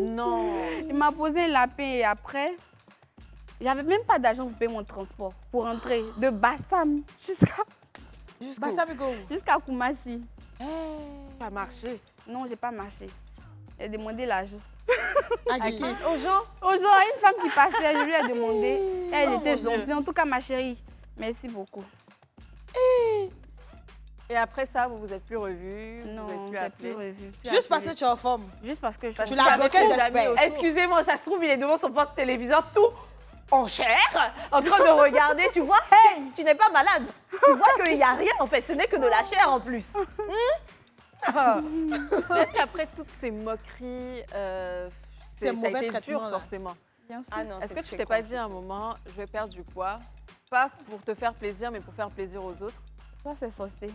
Non. Il m'a posé un lapin et après, j'avais même pas d'argent pour payer mon transport. Pour rentrer de Bassam jusqu'à Koumassi. Pas marché. Non, j'ai pas marché. J'ai demandé l'argent. À qui? Aux gens? Aux gens, à une femme qui passait, je lui ai demandé. Elle était gentille. En tout cas, ma chérie, merci beaucoup. Et après ça, vous vous êtes plus revus? Non, on ne s'est plus revus. Juste parce que tu es en forme? Juste parce que je suis... Tu l'as bloqué, j'espère. Excusez-moi, ça se trouve, il est devant son porte-téléviseur tout en chair, en train de regarder, tu vois? Tu n'es pas malade. Tu vois qu'il n'y a rien, en fait. Ce n'est que de la chair, en plus. Est-ce qu'après toutes ces moqueries, ça a été dur, forcément? Bien sûr. Est-ce que tu t'es pas dit à un moment, je vais perdre du poids, pas pour te faire plaisir, mais pour faire plaisir aux autres? Ça, c'est forcé.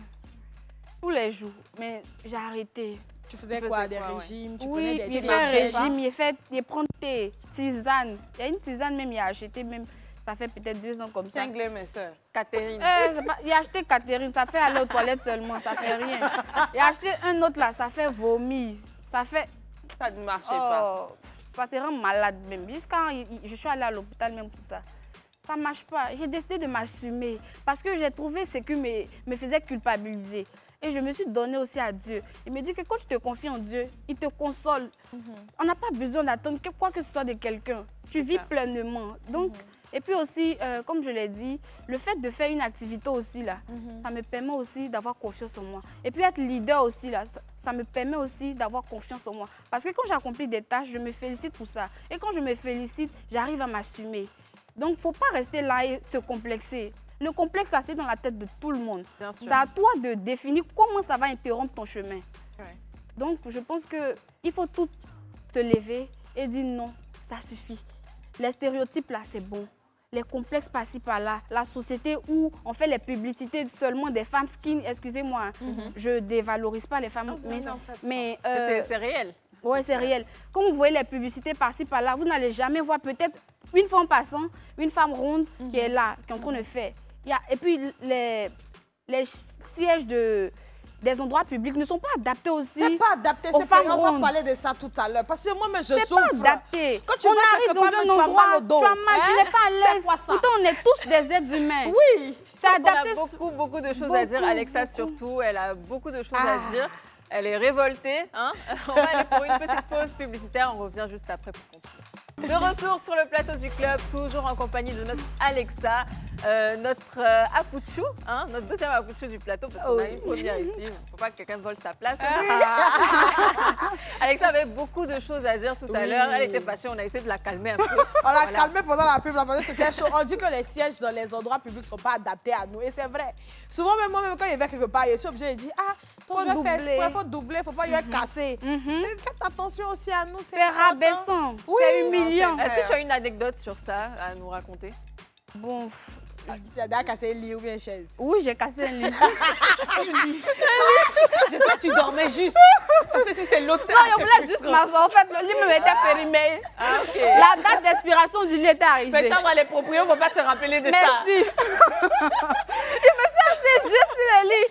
Tous les jours. Mais j'ai arrêté. Tu faisais quoi? Des régimes? Tu oui, prenais des il fait un régime, il prend tes tisanes. Il y a une tisane même, il a acheté même, ça fait peut-être 2 ans comme ça. Cinglé, mes soeurs. Catherine. Il a acheté Catherine, ça fait aller aux toilettes seulement, ça fait rien. Il a acheté un autre là, ça fait vomir. Ça fait... Ça ne marchait pas. Ça te rend malade même. Jusqu'à je suis allée à l'hôpital même pour ça. Ça ne marche pas. J'ai décidé de m'assumer parce que j'ai trouvé ce qui me faisait culpabiliser. Et je me suis donnée aussi à Dieu. Il me dit que quand tu te confies en Dieu, il te console. On n'a pas besoin d'attendre quoi que ce soit de quelqu'un. Tu vis pleinement. Donc, et puis aussi, comme je l'ai dit, le fait de faire une activité aussi, là, ça me permet aussi d'avoir confiance en moi. Et puis être leader aussi, là, ça me permet aussi d'avoir confiance en moi. Parce que quand j'accomplis des tâches, je me félicite pour ça. Et quand je me félicite, j'arrive à m'assumer. Donc, il ne faut pas rester là et se complexer. Le complexe, ça, c'est dans la tête de tout le monde. C'est à toi de définir comment ça va interrompre ton chemin. Ouais. Donc, je pense qu'il faut tout se lever et dire non, ça suffit. Les stéréotypes, là, c'est bon. Les complexes par-ci, par-là. La société où on fait les publicités seulement des femmes skin, excusez-moi, je ne dévalorise pas les femmes. Mais c'est réel. Oui, c'est réel. Quand vous voyez les publicités par-ci, par-là, vous n'allez jamais voir peut-être une fois en passant, une femme ronde qui est là, qui est en train de faire. Et puis, les sièges des endroits publics ne sont pas adaptés aussi. C'est pas adapté, c'est pas. On va parler de ça tout à l'heure. Parce que moi, je souffre. C'est pas adapté. Quand tu arrive dans un endroit, tu as mal, tu n'es pas à l'aise. Pourtant, on est tous des êtres humains. Oui. C'est adapté. On a beaucoup de choses à dire. Alexa, surtout, elle a beaucoup de choses à dire. Elle est révoltée. Hein. On va aller pour une petite pause publicitaire. On revient juste après pour continuer. De retour sur le plateau du club, toujours en compagnie de notre Alexa, notre Apouchou, hein, notre deuxième Apouchou du plateau, parce qu'on a une première ici. Il ne faut pas que quelqu'un vole sa place. Alexa avait beaucoup de choses à dire tout à l'heure. Elle était fâchée, on a essayé de la calmer un peu. On l'a calmée pendant la pub, parce que c'était chaud. On dit que les sièges dans les endroits publics ne sont pas adaptés à nous. Et c'est vrai. Souvent, même moi, quand il va quelque part, je suis obligée de dire, ah, faut doubler, il faut doubler, il ne faut pas y être cassé. Mais faites attention aussi à nous. C'est rabaissant, c'est humiliant. Est-ce que tu as une anecdote sur ça à nous raconter? Bon, tu as déjà cassé un lit ou bien une chaise? Oui, j'ai cassé un lit. Je sais que tu dormais juste. C'est l'autre. Non, je voulais juste m'asseoir. En fait, le lit me mettait périmé. Ah, ok. La date d'expiration du lit était arrivée. Mais ça, les propriétaires ne vont pas se rappeler de ça. Merci. Il me cherchait juste sur le lit.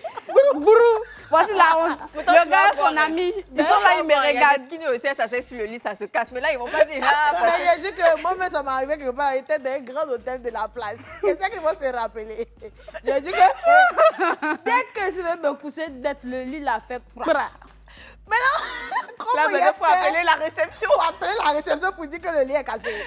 Brou. Voici la honte. Le gars et son ami, ils sont là, ils me regardent. Skinny aussi, ça s'assied sur le lit, ça se casse. Mais là, ils vont pas dire. Ah, Mais j'ai dit que moi-même, ça m'est arrivé quelque part. J'étais dans un grand hôtel de la place. C'est ça qu'ils vont se rappeler. J'ai dit que dès que je vais me coucher, d'être le lit l'a fait. Mais non, comment il a faut appeler la réception. Faut appeler la réception pour dire que le lit est cassé.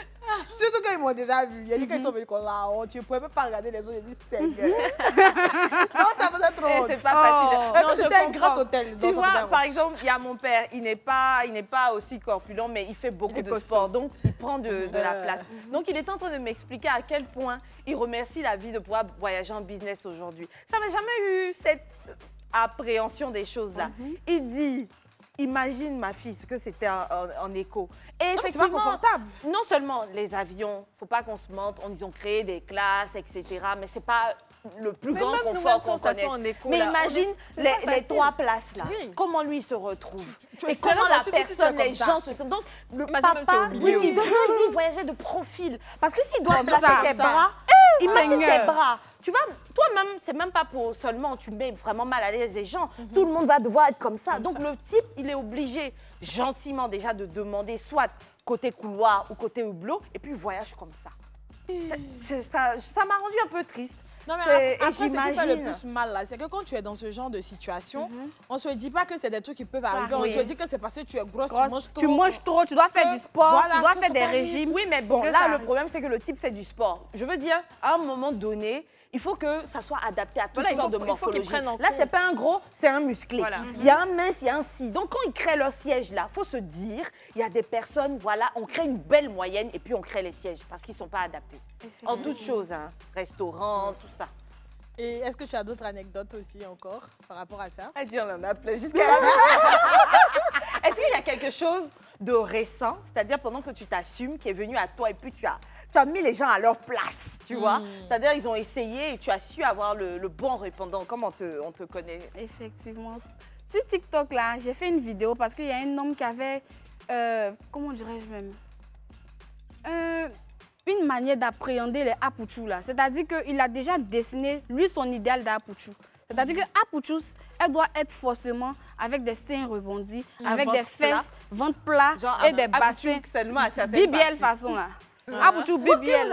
Surtout qu'ils m'ont déjà vu. Il a dit qu'ils sont venus comme la honte. Tu ne pouvais même pas regarder les autres. J'ai dit, c'est gueule. Non, ça faisait trop honte. C'est pas facile. Non, c'était un grand hôtel. Tu vois, par exemple, il y a mon père. Il n'est pas aussi corpulent, mais il fait beaucoup de sport. Donc, il prend de la place. Donc, il est en train de m'expliquer à quel point il remercie la vie de pouvoir voyager en business aujourd'hui. Ça n'avait jamais eu cette appréhension des choses-là. Il dit... Imagine ma fille, ce que c'était en écho. Et c'est pas confortable. Non seulement les avions, faut pas qu'on se mente, ils ont créé des classes, etc. Mais c'est pas le plus grand confort qu'on connaisse. Mais imagine les 3 places là. Oui. Comment lui il se retrouve. Et comment la personne, les gens se sentent. Donc le papa, il doit voyager de profil. Parce que s'il doit placer ses bras, imagine ses bras. Tu vois, toi-même, c'est même pas pour seulement, tu mets vraiment mal à l'aise les gens. Tout le monde va devoir être comme ça. Donc, le type, il est obligé, gentiment déjà, de demander soit côté couloir ou côté hublot, et puis voyage comme ça. Ça m'a rendu un peu triste. Non, mais après, ce qui fait le plus mal, là, c'est que quand tu es dans ce genre de situation, on ne se dit pas que c'est des trucs qui peuvent arriver. On se dit que c'est parce que tu es grosse, tu manges trop, tu dois faire du sport, tu dois faire des régimes. Oui, mais bon, là, le problème, c'est que le type fait du sport. Je veux dire, à un moment donné, il faut que ça soit adapté à toutes sortes de morphologie. Là, c'est pas un gros, c'est un musclé. Voilà. Il y a un mince, il y a un si. Donc, quand ils créent leur siège là, il faut se dire, il y a des personnes, voilà, on crée une belle moyenne et puis on crée les sièges parce qu'ils ne sont pas adaptés. En toutes choses, hein, restaurant, tout ça. Et est-ce que tu as d'autres anecdotes aussi encore par rapport à ça? Elle dit, on en a plein jusqu'à Est-ce qu'il y a quelque chose de récent, c'est-à-dire pendant que tu t'assumes, qui est venu à toi et puis tu as mis les gens à leur place, tu vois? C'est-à-dire ils ont essayé et tu as su avoir le bon répondant. Comment on te connaît? Effectivement. Sur TikTok, là, j'ai fait une vidéo parce qu'il y a un homme qui avait, comment dirais-je même, une manière d'appréhender les Apouchous, là. C'est-à-dire qu'il a déjà dessiné, lui, son idéal d'Apouchou. C'est-à-dire que Apouchou, elle doit être forcément avec des seins rebondis, avec des fesses, ventre plat et des bassins. BBL façon, là. Apouchou, BBL.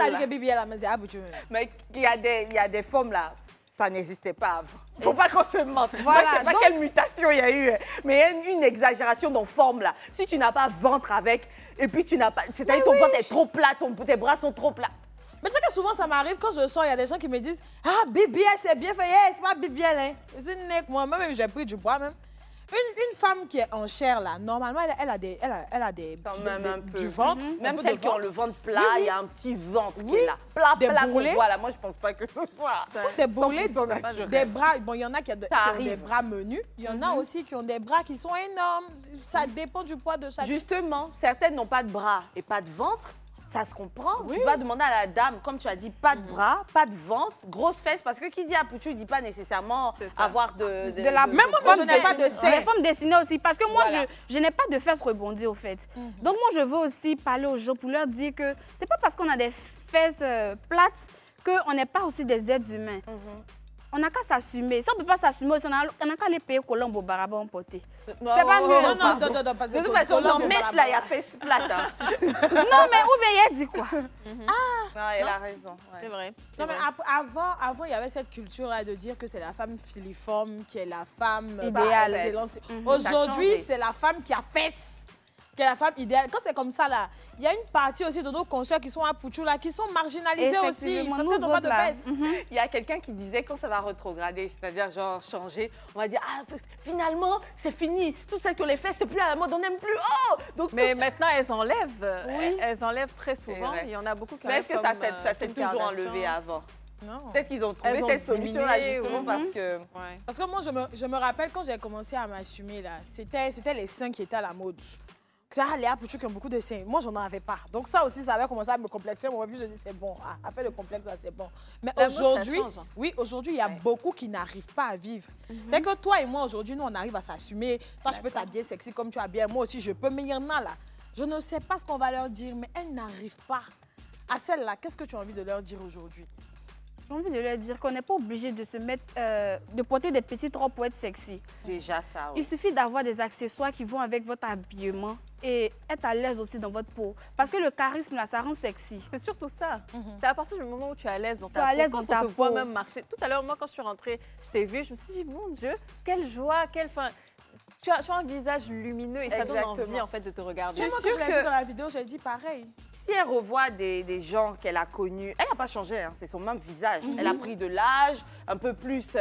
Mais il y a des formes là, ça n'existait pas avant. Il ne faut pas qu'on se mente. Voilà, moi, je ne sais pas quelle mutation il y a eu, mais il y a une exagération dans forme là. Si tu n'as pas ventre avec, et puis tu n'as pas. C'est-à-dire ton ventre est trop plat, tes bras sont trop plats. Mais tu sais que souvent ça m'arrive quand je sors, il y a des gens qui me disent ah, BBL, c'est bien fait. Hey, c'est pas BBL, hein. C'est une nec, moi-même, j'ai pris du poids même. Une femme qui est en chair, là, normalement, elle a du ventre. Même celles qui ont le ventre plat, il y a un petit ventre qui est là. Plat, voilà. Moi, je ne pense pas que ce soit. Des bourrelets, des bras. Bon, il y en a qui ont des bras menus. Il y en a aussi qui ont des bras qui sont énormes. Ça dépend du poids de chaque. Justement, certaines n'ont pas de bras et pas de ventre. Ça se comprend. Oui. Tu vas demander à la dame, comme tu as dit, pas de bras, pas de ventre, grosse fesse, parce que qui dit Apouchou, il ne dit pas nécessairement avoir de la... Même moi, je n'ai pas de seins. Les femmes dessinées aussi, parce que moi, je n'ai pas de fesses rebondies, au fait. Donc, moi, je veux aussi parler aux gens pour leur dire que c'est pas parce qu'on a des fesses plates qu'on n'est pas aussi des êtres humains. On n'a qu'à s'assumer. Si on ne peut pas s'assumer, on n'a qu'à aller payer Colombe au Baraban poté. C'est pas mieux. Non, de toute façon, dans Metz, là, il y a fait plate. Non, mais où bien il a dit quoi? Elle a raison. C'est vrai. Non, mais avant, il y avait cette culture-là de dire que c'est la femme filiforme qui est la femme idéale. Aujourd'hui, c'est la femme qui a fesses qu'elle est la femme idéale. Quand c'est comme ça, là, il y a une partie aussi de nos consoeurs qui sont à Pouchou, là, qui sont marginalisés aussi. Parce qu'ils n'ont pas de fesses. Il y a quelqu'un qui disait quand ça va rétrograder, c'est-à-dire genre changer, on va dire, ah, finalement, c'est fini. Tout ça que les fesses, c'est plus à la mode, on n'aime plus. Oh donc, mais maintenant, elles enlèvent. Oui. Elles enlèvent très souvent. Il y en a beaucoup qui enlèvent. Mais est-ce que ça s'est toujours enlevé avant? Non. Peut-être qu'ils ont trouvé cette solution-là justement parce que... Ouais. Parce que moi, je me rappelle quand j'ai commencé à m'assumer, là, c'était les seins qui étaient à la mode. Les Apouchou qui ont beaucoup de seins. Moi, j'en avais pas. Donc ça aussi, ça avait commencé à me complexer. Moi, puis je dis, c'est bon. Affaire de complexe, ça, c'est bon. Mais aujourd'hui, oui, aujourd'hui, il y a beaucoup qui n'arrivent pas à vivre. C'est que toi et moi, aujourd'hui, nous, on arrive à s'assumer. Toi, je peux t'habiller sexy comme tu habilles. Moi aussi, je peux. Mais il y en a là. Je ne sais pas ce qu'on va leur dire, mais elles n'arrivent pas. À celle-là, qu'est-ce que tu as envie de leur dire aujourd'hui? J'ai envie de leur dire qu'on n'est pas obligé de se mettre, de porter des petites robes pour être sexy. Déjà ça, oui. Il suffit d'avoir des accessoires qui vont avec votre habillement et être à l'aise aussi dans votre peau. Parce que le charisme, là, ça rend sexy. C'est surtout ça. C'est à partir du moment où tu es à l'aise dans ta peau. Tu es à l'aise dans ta peau. On te voit même marcher. Tout à l'heure, moi, quand je suis rentrée, je t'ai vue, je me suis dit, mon Dieu, quelle joie, quelle fin. Tu as un visage lumineux et ça donne envie en fait de te regarder. Moi, quand je l'ai vu dans la vidéo, j'ai dit pareil. Si elle revoit des gens qu'elle a connus, elle n'a pas changé, hein, c'est son même visage. Elle a pris de l'âge, un peu plus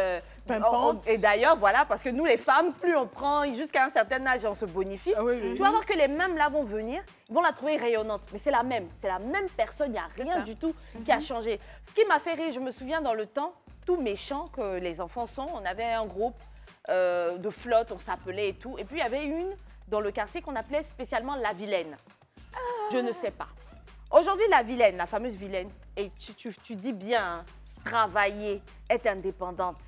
pimpante. Et d'ailleurs, voilà, parce que nous les femmes, plus on prend jusqu'à un certain âge, on se bonifie. Tu vas voir que les mêmes là vont venir, ils vont la trouver rayonnante. Mais c'est la même personne, il n'y a rien du tout qui a changé. Ce qui m'a fait rire, je me souviens dans le temps, tout méchant que les enfants sont, on avait un groupe de flotte, on s'appelait et tout. Et puis, il y avait une dans le quartier qu'on appelait spécialement la vilaine. Je ne sais pas. Aujourd'hui, la vilaine, la fameuse vilaine, et tu dis bien, hein, travailler, être indépendante,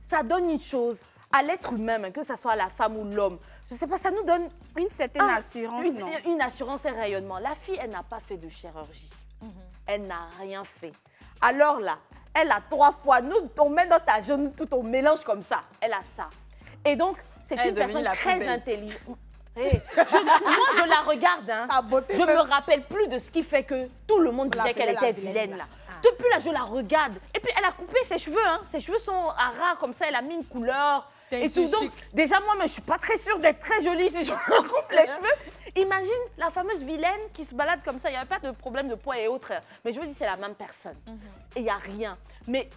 ça donne une chose à l'être humain, que ce soit la femme ou l'homme. Je ne sais pas, ça nous donne... Une certaine assurance, non? Une assurance et rayonnement. La fille, elle n'a pas fait de chirurgie. Elle n'a rien fait. Alors là, elle a 3 fois. Nous, on met dans ta genou, tout on mélange comme ça. Elle a ça. Et donc, c'est une personne très intelligente. Hey, moi, je la regarde. Hein. Je ne me rappelle plus de ce qui fait que tout le monde disait qu'elle était vilaine. Là. Depuis là, je la regarde. Et puis, elle a coupé ses cheveux. Hein. Ses cheveux sont à ras comme ça. Elle a mis une couleur. Et tout. Donc, déjà, moi, je ne suis pas très sûre d'être très jolie si je me coupe les cheveux. Imagine la fameuse vilaine qui se balade comme ça. Il n'y avait pas de problème de poids et autres. Mais je veux dire, c'est la même personne. Et il n'y a rien. Mais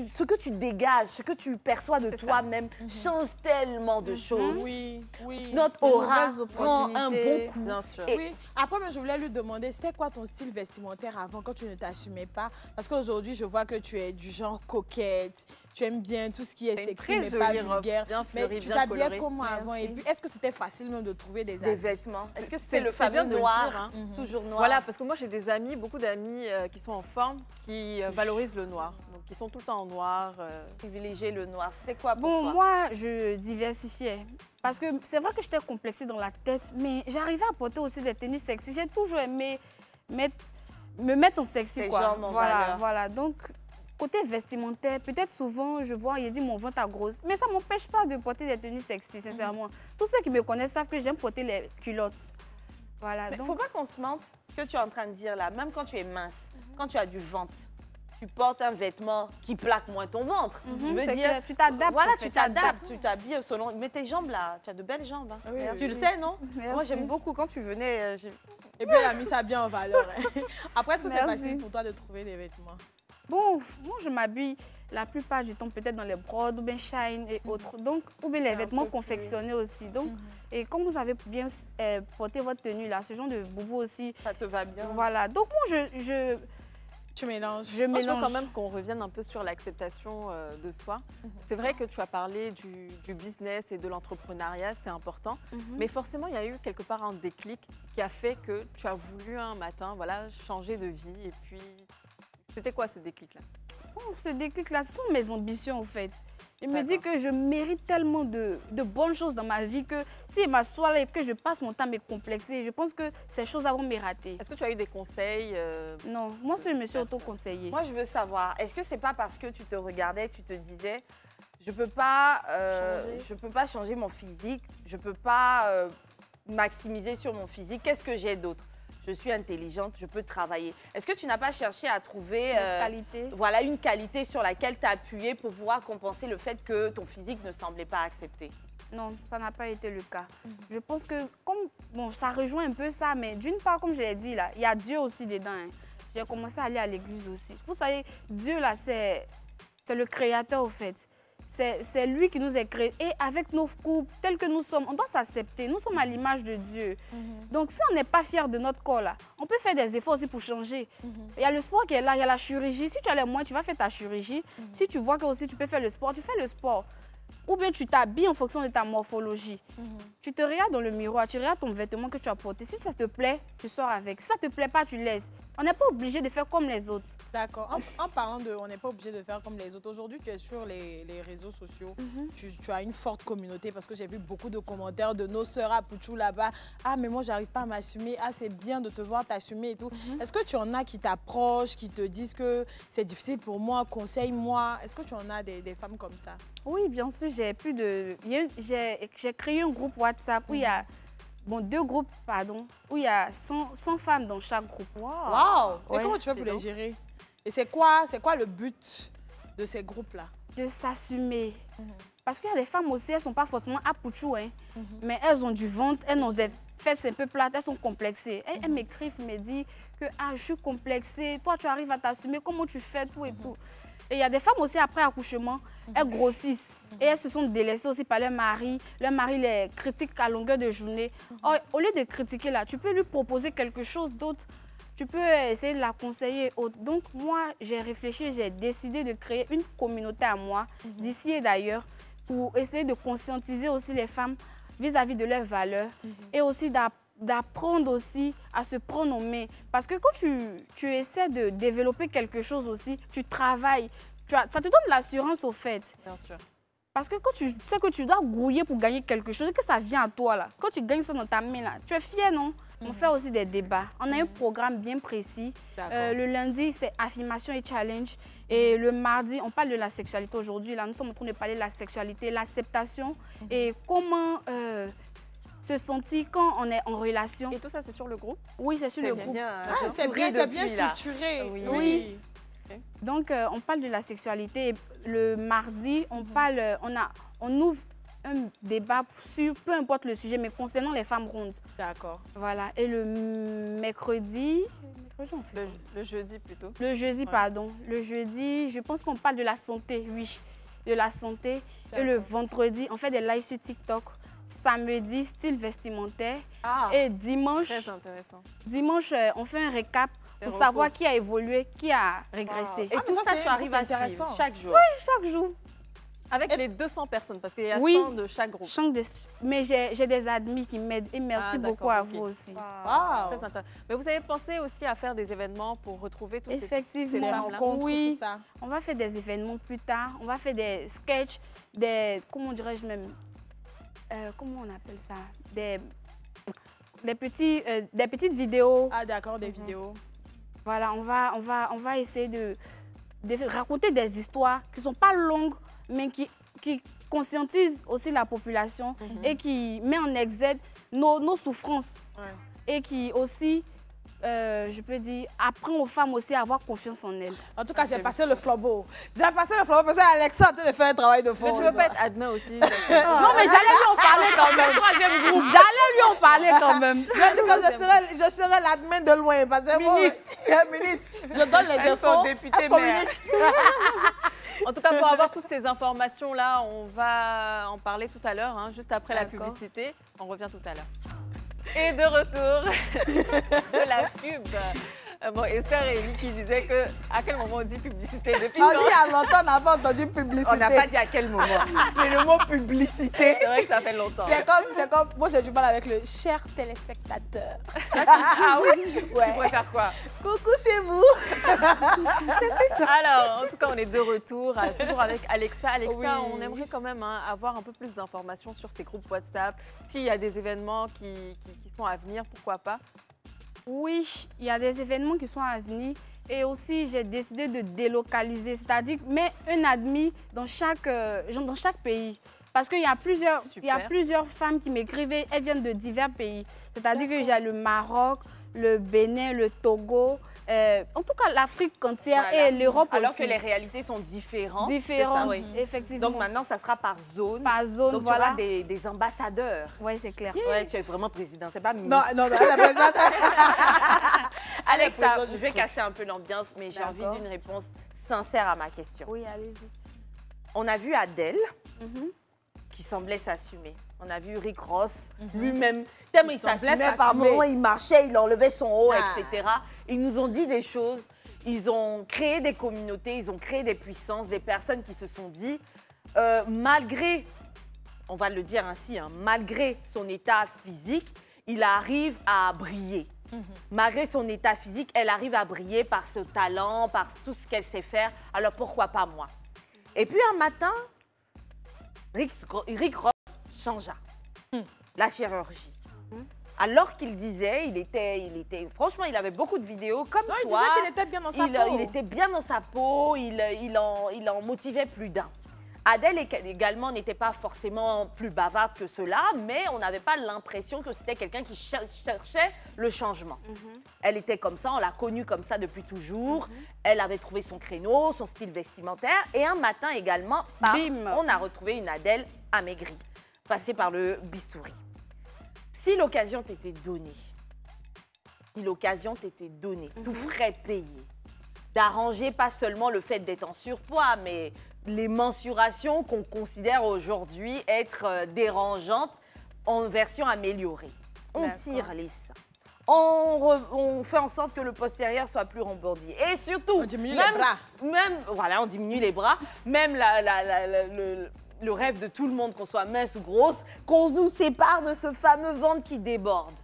ce que tu dégages, ce que tu perçois de toi-même change tellement de choses. Oui. Notre aura prend un bon coup. Bien sûr. Oui. Après, je voulais lui demander, c'était quoi ton style vestimentaire avant quand tu ne t'assumais pas? Parce qu'aujourd'hui, je vois que tu es du genre coquette. Tu aimes bien tout ce qui est sexy, mais pas vulgaire. Mais tu t'habillais comment avant? Et puis, est-ce que c'était facile même de trouver des vêtements? Est-ce que c'est le fameux noir? Toujours noir. Voilà, parce que moi, j'ai des amis, beaucoup d'amis qui sont en forme, qui valorisent le noir. Donc, ils sont tout le temps en noir. Privilégier le noir. C'était quoi pour toi? Moi, je diversifiais. Parce que c'est vrai que j'étais complexée dans la tête, mais j'arrivais à porter aussi des tenues sexy. J'ai toujours aimé me mettre en sexy, quoi. Voilà. Donc, côté vestimentaire, peut-être souvent, je vois, il dit mon ventre à grosse. Mais ça ne m'empêche pas de porter des tenues sexy, sincèrement. Tous ceux qui me connaissent savent que j'aime porter les culottes. Voilà. Mais il ne faut pas qu'on se mente. Ce que tu es en train de dire là, même quand tu es mince, quand tu as du ventre, tu portes un vêtement qui plaque moins ton ventre. Je veux dire, tu t'adaptes. Voilà, tu t'adaptes, tu t'habilles selon. Mais tes jambes là, tu as de belles jambes. Hein. Oui, tu le sais, non? Moi, j'aime beaucoup quand tu venais. Et puis, elle a mis ça bien en valeur. Après, est-ce que c'est facile pour toi de trouver des vêtements? Bon, moi, je m'habille la plupart du temps peut-être dans les brodes ou bien Shine et autres. Donc, ou bien les vêtements confectionnés aussi. Donc, et comme vous avez bien porté votre tenue là, ce genre de boubou aussi. Ça te va bien. Voilà. Donc, moi, tu mélanges. Je mélange. Je veux quand même qu'on revienne un peu sur l'acceptation de soi. C'est vrai que tu as parlé du business et de l'entrepreneuriat, c'est important. Mais forcément, il y a eu quelque part un déclic qui a fait que tu as voulu un matin changer de vie. Et puis, c'était quoi ce déclic-là? Ce déclic-là, ce sont mes ambitions, en fait. Je me dis que je mérite tellement de bonnes choses dans ma vie que si je m'assois là et que je passe mon temps à me complexer, je pense que ces choses vont me rater. Est-ce que tu as eu des conseils? Non, moi, je me suis auto-conseillée. Moi, je veux savoir, est-ce que c'est pas parce que tu te regardais, tu te disais, je peux pas changer mon physique, je peux pas maximiser sur mon physique, qu'est-ce que j'ai d'autre? Je suis intelligente, je peux travailler. Est-ce que tu n'as pas cherché à trouver une qualité sur laquelle t'appuyer pour pouvoir compenser le fait que ton physique ne semblait pas accepté? Non, ça n'a pas été le cas. Je pense que, bon, ça rejoint un peu ça, mais d'une part, comme je l'ai dit, là, il y a Dieu aussi dedans. Hein. J'ai commencé à aller à l'église aussi. Vous savez, Dieu, là, c'est le créateur, au fait. C'est lui qui nous a créés. Et avec nos couples, tels que nous sommes, on doit s'accepter. Nous sommes à l'image de Dieu. Donc, si on n'est pas fier de notre corps, là, on peut faire des efforts aussi pour changer. Il y a le sport qui est là, il y a la chirurgie. Si tu as les moyens, tu vas faire ta chirurgie. Si tu vois que aussi tu peux faire le sport, tu fais le sport. Ou bien tu t'habilles en fonction de ta morphologie. Tu te regardes dans le miroir, tu regardes ton vêtement que tu as porté. Si ça te plaît, tu sors avec. Si ça ne te plaît pas, tu laisses. On n'est pas obligé de faire comme les autres. D'accord. En parlant de on n'est pas obligé de faire comme les autres, aujourd'hui, tu es sur les réseaux sociaux. Tu as une forte communauté parce que j'ai vu beaucoup de commentaires de nos sœurs à Pouchou là-bas. Ah, mais moi, j'arrive pas à m'assumer. Ah, c'est bien de te voir t'assumer et tout. Est-ce que tu en as qui t'approchent, qui te disent que c'est difficile pour moi, conseille-moi? Est-ce que tu en as des femmes comme ça? Oui, bien sûr, j'ai créé un groupe WhatsApp où il y a, bon, 2 groupes, pardon, où il y a 100 femmes dans chaque groupe. Wow! Et Ouais. comment tu fais pour les gérer? Et c'est quoi le but de ces groupes-là? De s'assumer. Parce qu'il y a des femmes aussi, elles ne sont pas forcément à Pouchou, hein, mais elles ont du ventre, elles ont des fesses un peu plates, elles sont complexées. Elles m'écrivent, me disent que ah, je suis complexée, toi tu arrives à t'assumer, comment tu fais tout et tout. Et il y a des femmes aussi, après accouchement, elles grossissent. Et elles se sont délaissées aussi par leur mari. Leur mari les critique à longueur de journée. Or, au lieu de critiquer là, tu peux lui proposer quelque chose d'autre. Tu peux essayer de la conseiller. Donc, moi, j'ai réfléchi, j'ai décidé de créer une communauté à moi, d'ici et d'ailleurs, pour essayer de conscientiser aussi les femmes vis-à-vis de leurs valeurs et aussi d'apprendre aussi à se prendre en main. Parce que quand tu essaies de développer quelque chose aussi, tu travailles, ça te donne l'assurance au fait. Bien sûr. Parce que quand tu sais que tu dois grouiller pour gagner quelque chose et que ça vient à toi, là, quand tu gagnes ça dans ta main, là, tu es fier, non? On fait aussi des débats. On a un programme bien précis. Le lundi, c'est affirmation et challenge. Et le mardi, on parle de la sexualité. Aujourd'hui, là, nous sommes en train de parler de la sexualité, l'acceptation et comment se sentir quand on est en relation. Et tout ça, c'est sur le groupe? Oui, c'est sur le groupe. C'est bien structuré. Oui. Okay. Donc, on parle de la sexualité. Le mardi, on ouvre un débat sur peu importe le sujet, mais concernant les femmes rondes. D'accord. Voilà. Et le mercredi, on fait le jeudi plutôt. Le jeudi, pardon. Le jeudi, je pense qu'on parle de la santé, oui. De la santé. Et le vendredi, on fait des lives sur TikTok. Samedi, style vestimentaire. Et dimanche, très intéressant. Dimanche, on fait un récap pour savoir qui a évolué, qui a régressé. Et tout ça, tu arrives à suivre chaque jour? Oui, chaque jour. Avec les 200 personnes, parce qu'il y a 100 de chaque groupe. Mais j'ai des admis qui m'aident et merci beaucoup à vous aussi. Très intéressant. Mais vous avez pensé aussi à faire des événements pour retrouver tous ces rencontres, oui. Tout ça. On va faire des événements plus tard. On va faire des sketchs, comment dirais-je même, comment on appelle ça, des petites vidéos. Ah d'accord, des vidéos. Voilà, on va essayer de raconter des histoires qui ne sont pas longues, mais qui conscientisent aussi la population et qui met en exergue nos souffrances. Et qui aussi, je peux dire, apprend aux femmes aussi à avoir confiance en elles. En tout cas, j'ai passé le flambeau. J'ai passé le flambeau parce qu'Alexa a en train de faire un travail de fond. Mais tu veux pas être admin aussi? Non, mais j'allais lui en parler quand même. J'allais lui en parler quand même. Je serai l'admin de loin. Parce que moi, ministre, je donne les infos. Elle communique. En tout cas, pour avoir toutes ces informations-là, on va en parler tout à l'heure, hein, juste après la publicité. On revient tout à l'heure. Et de retour de la pub. Bon, Esther et Ellie qui disaient que à quel moment on dit publicité depuis quand? On dit il y a longtemps, on n'a pas entendu publicité. On n'a pas dit à quel moment. Mais le mot publicité. C'est vrai que ça fait longtemps. C'est comme, moi j'ai du mal avec le cher téléspectateur. Ah oui? Ouais. Tu préfères quoi? Coucou chez vous. Alors, en tout cas, on est de retour, toujours avec Alexa. Alexa, on aimerait quand même avoir un peu plus d'informations sur ces groupes WhatsApp. S'il y a des événements qui sont à venir, pourquoi pas? Oui, il y a des événements qui sont à venir et aussi j'ai décidé de délocaliser, c'est-à-dire mettre un admin dans chaque pays. Parce qu'il y a plusieurs femmes qui m'écrivaient, elles viennent de divers pays. C'est-à-dire que j'ai le Maroc, le Bénin, le Togo, en tout cas l'Afrique entière et l'Europe aussi. Alors que les réalités sont différentes. Différentes, ça, oui. effectivement. Donc maintenant, ça sera par zone. Par zone, donc, voilà. Donc tu auras des ambassadeurs. Oui, c'est clair. Oui, tu es vraiment président, c'est pas ministre. Non, la présidente. Alexa, je vais casser un peu l'ambiance, mais j'ai envie d'une réponse sincère à ma question. Oui, allez-y. On a vu Adèle qui semblait s'assumer. On a vu Rick Ross, lui-même, tellement il s'assumait par moments, il marchait, il enlevait son haut, etc. Ils nous ont dit des choses, ils ont créé des communautés, ils ont créé des puissances, des personnes qui se sont dit, malgré, on va le dire ainsi, hein, malgré son état physique, il arrive à briller. Malgré son état physique, elle arrive à briller par ce talent, par tout ce qu'elle sait faire, alors pourquoi pas moi? Et puis un matin, Rick Ross changea la chirurgie. Alors qu'il disait, il était, franchement, il avait beaucoup de vidéos comme toi. Il disait qu'il était bien dans sa peau. Il était bien dans sa peau, il en motivait plus d'un. Adèle également n'était pas forcément plus bavarde que cela, mais on n'avait pas l'impression que c'était quelqu'un qui cherchait le changement. Elle était comme ça, on l'a connue comme ça depuis toujours. Elle avait trouvé son créneau, son style vestimentaire. Et un matin également, on a retrouvé une Adèle amaigrie, passée par le bistouri. Si l'occasion t'était donnée, tout frais payé, d'arranger pas seulement le fait d'être en surpoids, mais les mensurations qu'on considère aujourd'hui être dérangeantes en version améliorée. On tire les seins. On fait en sorte que le postérieur soit plus rebondi. Et surtout, on diminue les bras. Voilà, on diminue les bras. Même le rêve de tout le monde, qu'on soit mince ou grosse, qu'on nous sépare de ce fameux ventre qui déborde.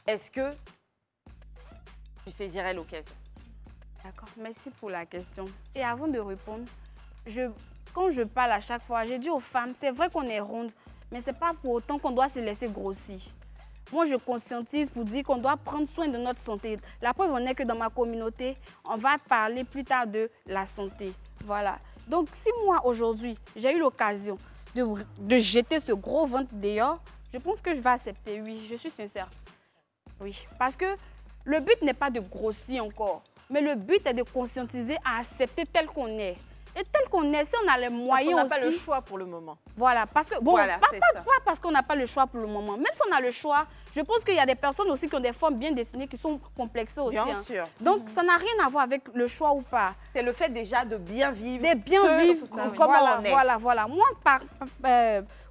Est-ce que tu saisirais l'occasion? D'accord, merci pour la question. Et avant de répondre, quand je parle à chaque fois, j'ai dit aux femmes, c'est vrai qu'on est ronde, mais ce n'est pas pour autant qu'on doit se laisser grossir. Moi, je conscientise pour dire qu'on doit prendre soin de notre santé. La preuve en est que dans ma communauté, on va parler plus tard de la santé. Voilà. Donc, si moi, aujourd'hui, j'ai eu l'occasion de jeter ce gros ventre dehors, je pense que je vais accepter, oui, je suis sincère. Oui, parce que le but n'est pas de grossir encore, mais le but est de conscientiser à accepter tel qu'on est. Et tel qu'on est, si on a les moyens aussi... Parce qu'on n'a pas le choix pour le moment. Voilà, parce que, bon, voilà, pas parce qu'on n'a pas le choix pour le moment. Même si on a le choix, je pense qu'il y a des personnes aussi qui ont des formes bien dessinées, qui sont complexées aussi. Bien sûr. Donc, ça n'a rien à voir avec le choix ou pas. C'est le fait déjà de bien vivre. De bien vivre, comme on est. Voilà. Moi,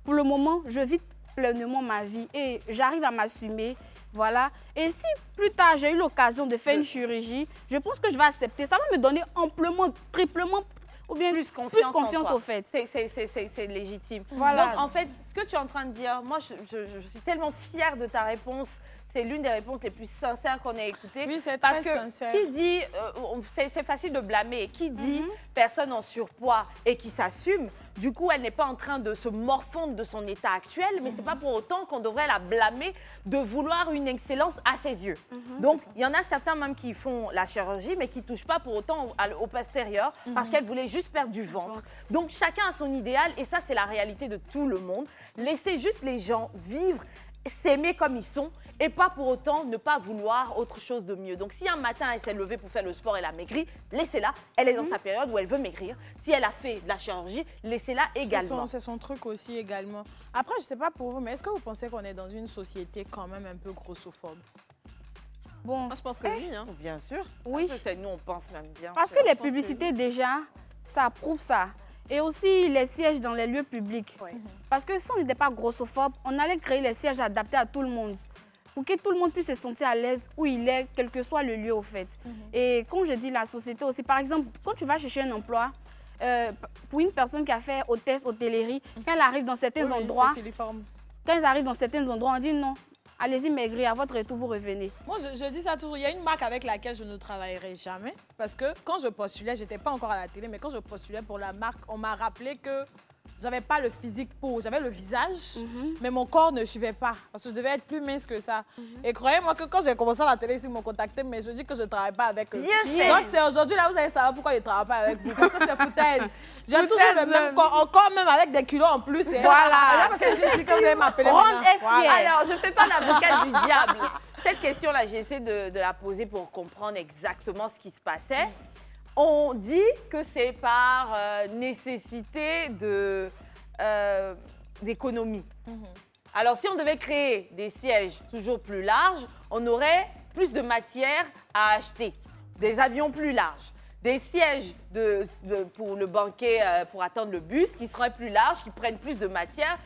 pour le moment, je vis pleinement ma vie et j'arrive à m'assumer. Voilà. Et si plus tard, j'ai eu l'occasion de faire une chirurgie, je pense que je vais accepter. Ça va me donner amplement, triplement, ou bien plus confiance au fait. C'est légitime. Voilà. Donc, en fait, ce que tu es en train de dire, moi, je suis tellement fière de ta réponse. C'est l'une des réponses les plus sincères qu'on ait écoutées. Oui, c'est parce très que sincère. Qui dit, c'est facile de blâmer, qui dit personne en surpoids et qui s'assume, du coup, elle n'est pas en train de se morfondre de son état actuel, mais c'est pas pour autant qu'on devrait la blâmer de vouloir une excellence à ses yeux. Donc, il y en a certains même qui font la chirurgie, mais qui ne touchent pas pour autant au postérieur, parce qu'elle voulait juste perdre du ventre. Donc, chacun a son idéal, et ça, c'est la réalité de tout le monde. Laissez juste les gens vivre, s'aimer comme ils sont, et pas pour autant ne pas vouloir autre chose de mieux. Donc, si un matin, elle s'est levée pour faire le sport, elle a maigri, laissez-la. Elle est dans sa période où elle veut maigrir. Si elle a fait de la chirurgie, laissez-la également. C'est son truc aussi également. Après, je ne sais pas pour vous, mais est-ce que vous pensez qu'on est dans une société quand même un peu grossophobe? Bon, moi, je pense que oui. Hein. Bien sûr. Oui. Parce que nous, on pense même bien. Parce que les publicités, déjà, ça prouve ça. Et aussi les sièges dans les lieux publics. Oui. Parce que si on n'était pas grossophobe, on allait créer les sièges adaptés à tout le monde. Pour que tout le monde puisse se sentir à l'aise où il est, quel que soit le lieu au fait. Et quand je dis la société aussi, par exemple, quand tu vas chercher un emploi, pour une personne qui a fait hôtesse, hôtellerie, quand elle arrive dans certains endroits, on dit non, allez-y maigrir, à votre retour, vous revenez. Moi, je dis ça toujours, il y a une marque avec laquelle je ne travaillerai jamais. Parce que quand je postulais, je n'étais pas encore à la télé, mais quand je postulais pour la marque, on m'a rappelé que j'avais pas le physique pour, j'avais le visage, mais mon corps ne suivait pas, parce que je devais être plus mince que ça. Et croyez-moi que quand j'ai commencé à la télé, ils m'ont contacté, mais je dis que je ne travaille pas avec eux. Donc c'est aujourd'hui, là, vous allez savoir pourquoi je ne travaille pas avec vous, parce que c'est foutaise. J'ai toujours le même corps, encore même avec des kilos en plus. Voilà. Parce que je dis que vous allez m'appeler. Ronde et fière. Alors, je ne fais pas l'avocate du diable. Cette question-là, j'essaie de la poser pour comprendre exactement ce qui se passait. On dit que c'est par nécessité d'économie. Alors, si on devait créer des sièges toujours plus larges, on aurait plus de matière à acheter, des avions plus larges, des sièges pour le banquet, pour attendre le bus, qui seraient plus larges, qui prennent plus de matière,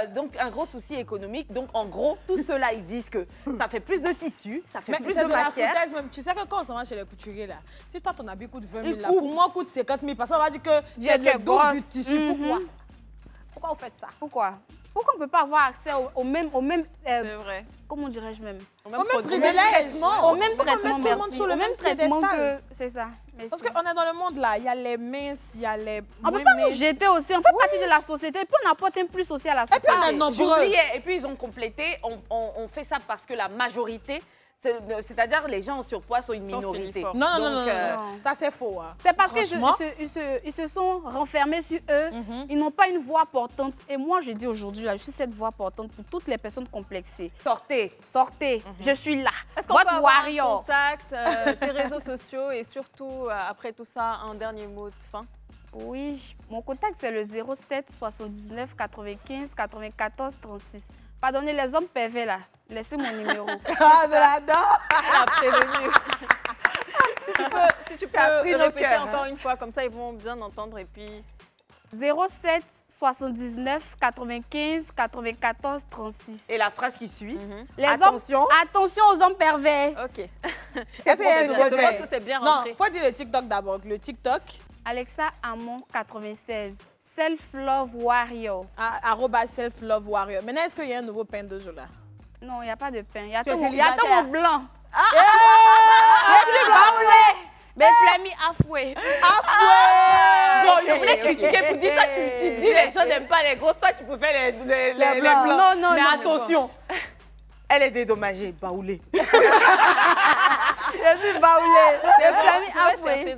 donc un gros souci économique. Donc, en gros, tout cela, ils disent que ça fait plus de tissu, ça fait plus de matière. Même. Tu sais que quand on s'en va chez les couturiers, là, si toi, ton habit coûte 20 000, là, pour moi, coûte 50 000, parce qu'on va dire que j'ai le double du tissu. Pourquoi? Pourquoi vous faites ça? Pourquoi on ne peut pas avoir accès au même c'est vrai. Comment dirais-je même? Au même privilège. Au même traitement, tout le monde sur le même piédestal. C'est ça. Merci. Parce qu'on est dans le monde là, il y a les minces, il y a les on ne peut pas nous jeter aussi, on fait partie de la société, et puis on apporte un plus aussi à la société. Et puis on est nombreux. Et puis ils ont complété, on fait ça parce que la majorité, c'est-à-dire les gens en surpoids sont une minorité. Non. Ça c'est faux. Hein. C'est parce qu'ils se sont renfermés sur eux, ils n'ont pas une voix portante. Et moi je dis aujourd'hui, je suis cette voix portante pour toutes les personnes complexées. Sortez, je suis là. Est-ce qu'on peut avoir un contact, tes réseaux sociaux et surtout, après tout ça, un dernier mot de fin? Oui, mon contact c'est le 07 79 95 94 36. Pardonnez les hommes pervers là, laissez mon numéro. Ah, je l'adore. Si tu peux répéter encore une fois, comme ça ils vont bien entendre et puis... 07 79 95 94 36. Et la phrase qui suit. Attention aux hommes pervers. Ok. Je pense que c'est bien rentré. Non, faut dire le TikTok d'abord. Le TikTok. Alexa Amon 96. Self-Love Warrior. @self-love warrior. Maintenant, est-ce qu'il y a un nouveau pain de jour là? Non, il n'y a pas de pain. Il y a tout mon blanc. Tu baoulé. Mais Flami Afoué. Bon, je voulais critiquer pour dire, toi, tu dis les gens n'aiment pas les grosses, toi, tu préfères les blancs. Non. Mais attention, elle est dédommagée, baoulée. Je suis baoulée. C'est Flami Afoué.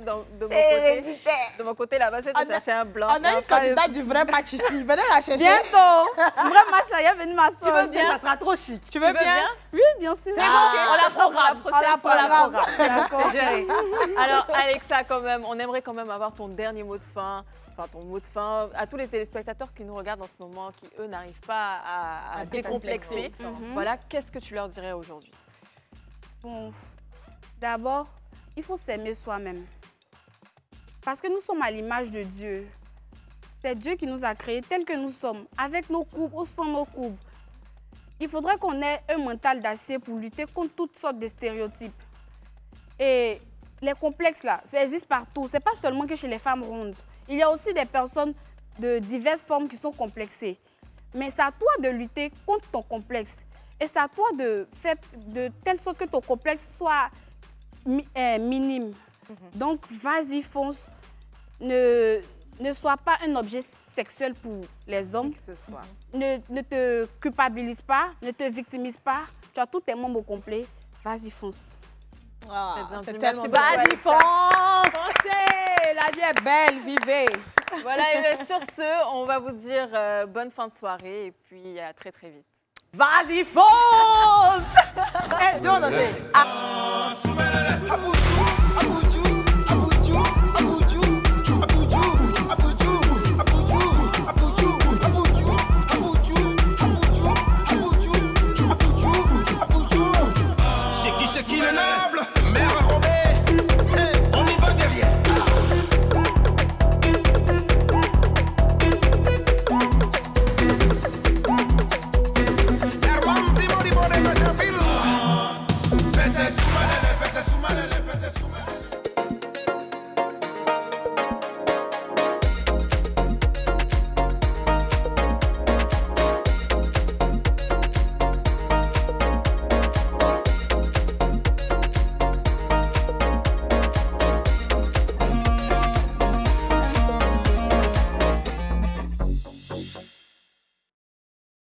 De mon côté, là-bas, je vais chercher un blanc. On a une candidate du vrai match ici. Venez la chercher. Bientôt. Vrai match, là, il y a venu ma soeur. Tu veux bien? Ça sera trop chic. Tu veux bien? Oui, bien sûr. C'est bon, on la programme. D'accord. Alors, Alexa, quand même, on aimerait quand même avoir ton dernier mot de fin. Enfin, ton mot de fin à tous les téléspectateurs qui nous regardent en ce moment, qui, eux, n'arrivent pas à décomplexer. Voilà, qu'est-ce que tu leur dirais aujourd'hui? Bon, d'abord, il faut s'aimer soi-même. Parce que nous sommes à l'image de Dieu. C'est Dieu qui nous a créés tels que nous sommes, avec nos courbes ou sans nos courbes. Il faudrait qu'on ait un mental d'acier pour lutter contre toutes sortes de stéréotypes. Et les complexes, là, ça existe partout. Ce n'est pas seulement que chez les femmes rondes. Il y a aussi des personnes de diverses formes qui sont complexées. Mais c'est à toi de lutter contre ton complexe. Et c'est à toi de faire de telle sorte que ton complexe soit minime. Donc, vas-y, fonce. Ne sois pas un objet sexuel pour les hommes. Ne te culpabilise pas, ne te victimise pas. Tu as tous tes membres au complet. Vas-y, fonce. C'est tellement bien. Vas-y, fonce! Foncez! La vie est belle, vivez! Voilà, et sur ce, on va vous dire bonne fin de soirée et puis à très très vite. Vas-y, fonce! Nous, on danse. Qui le noble, mère Robé, on y va derrière. Fais-c'est sous-malele, fais-c'est sous-malele, fais-c'est sous-malele, fais-c'est sous-malele.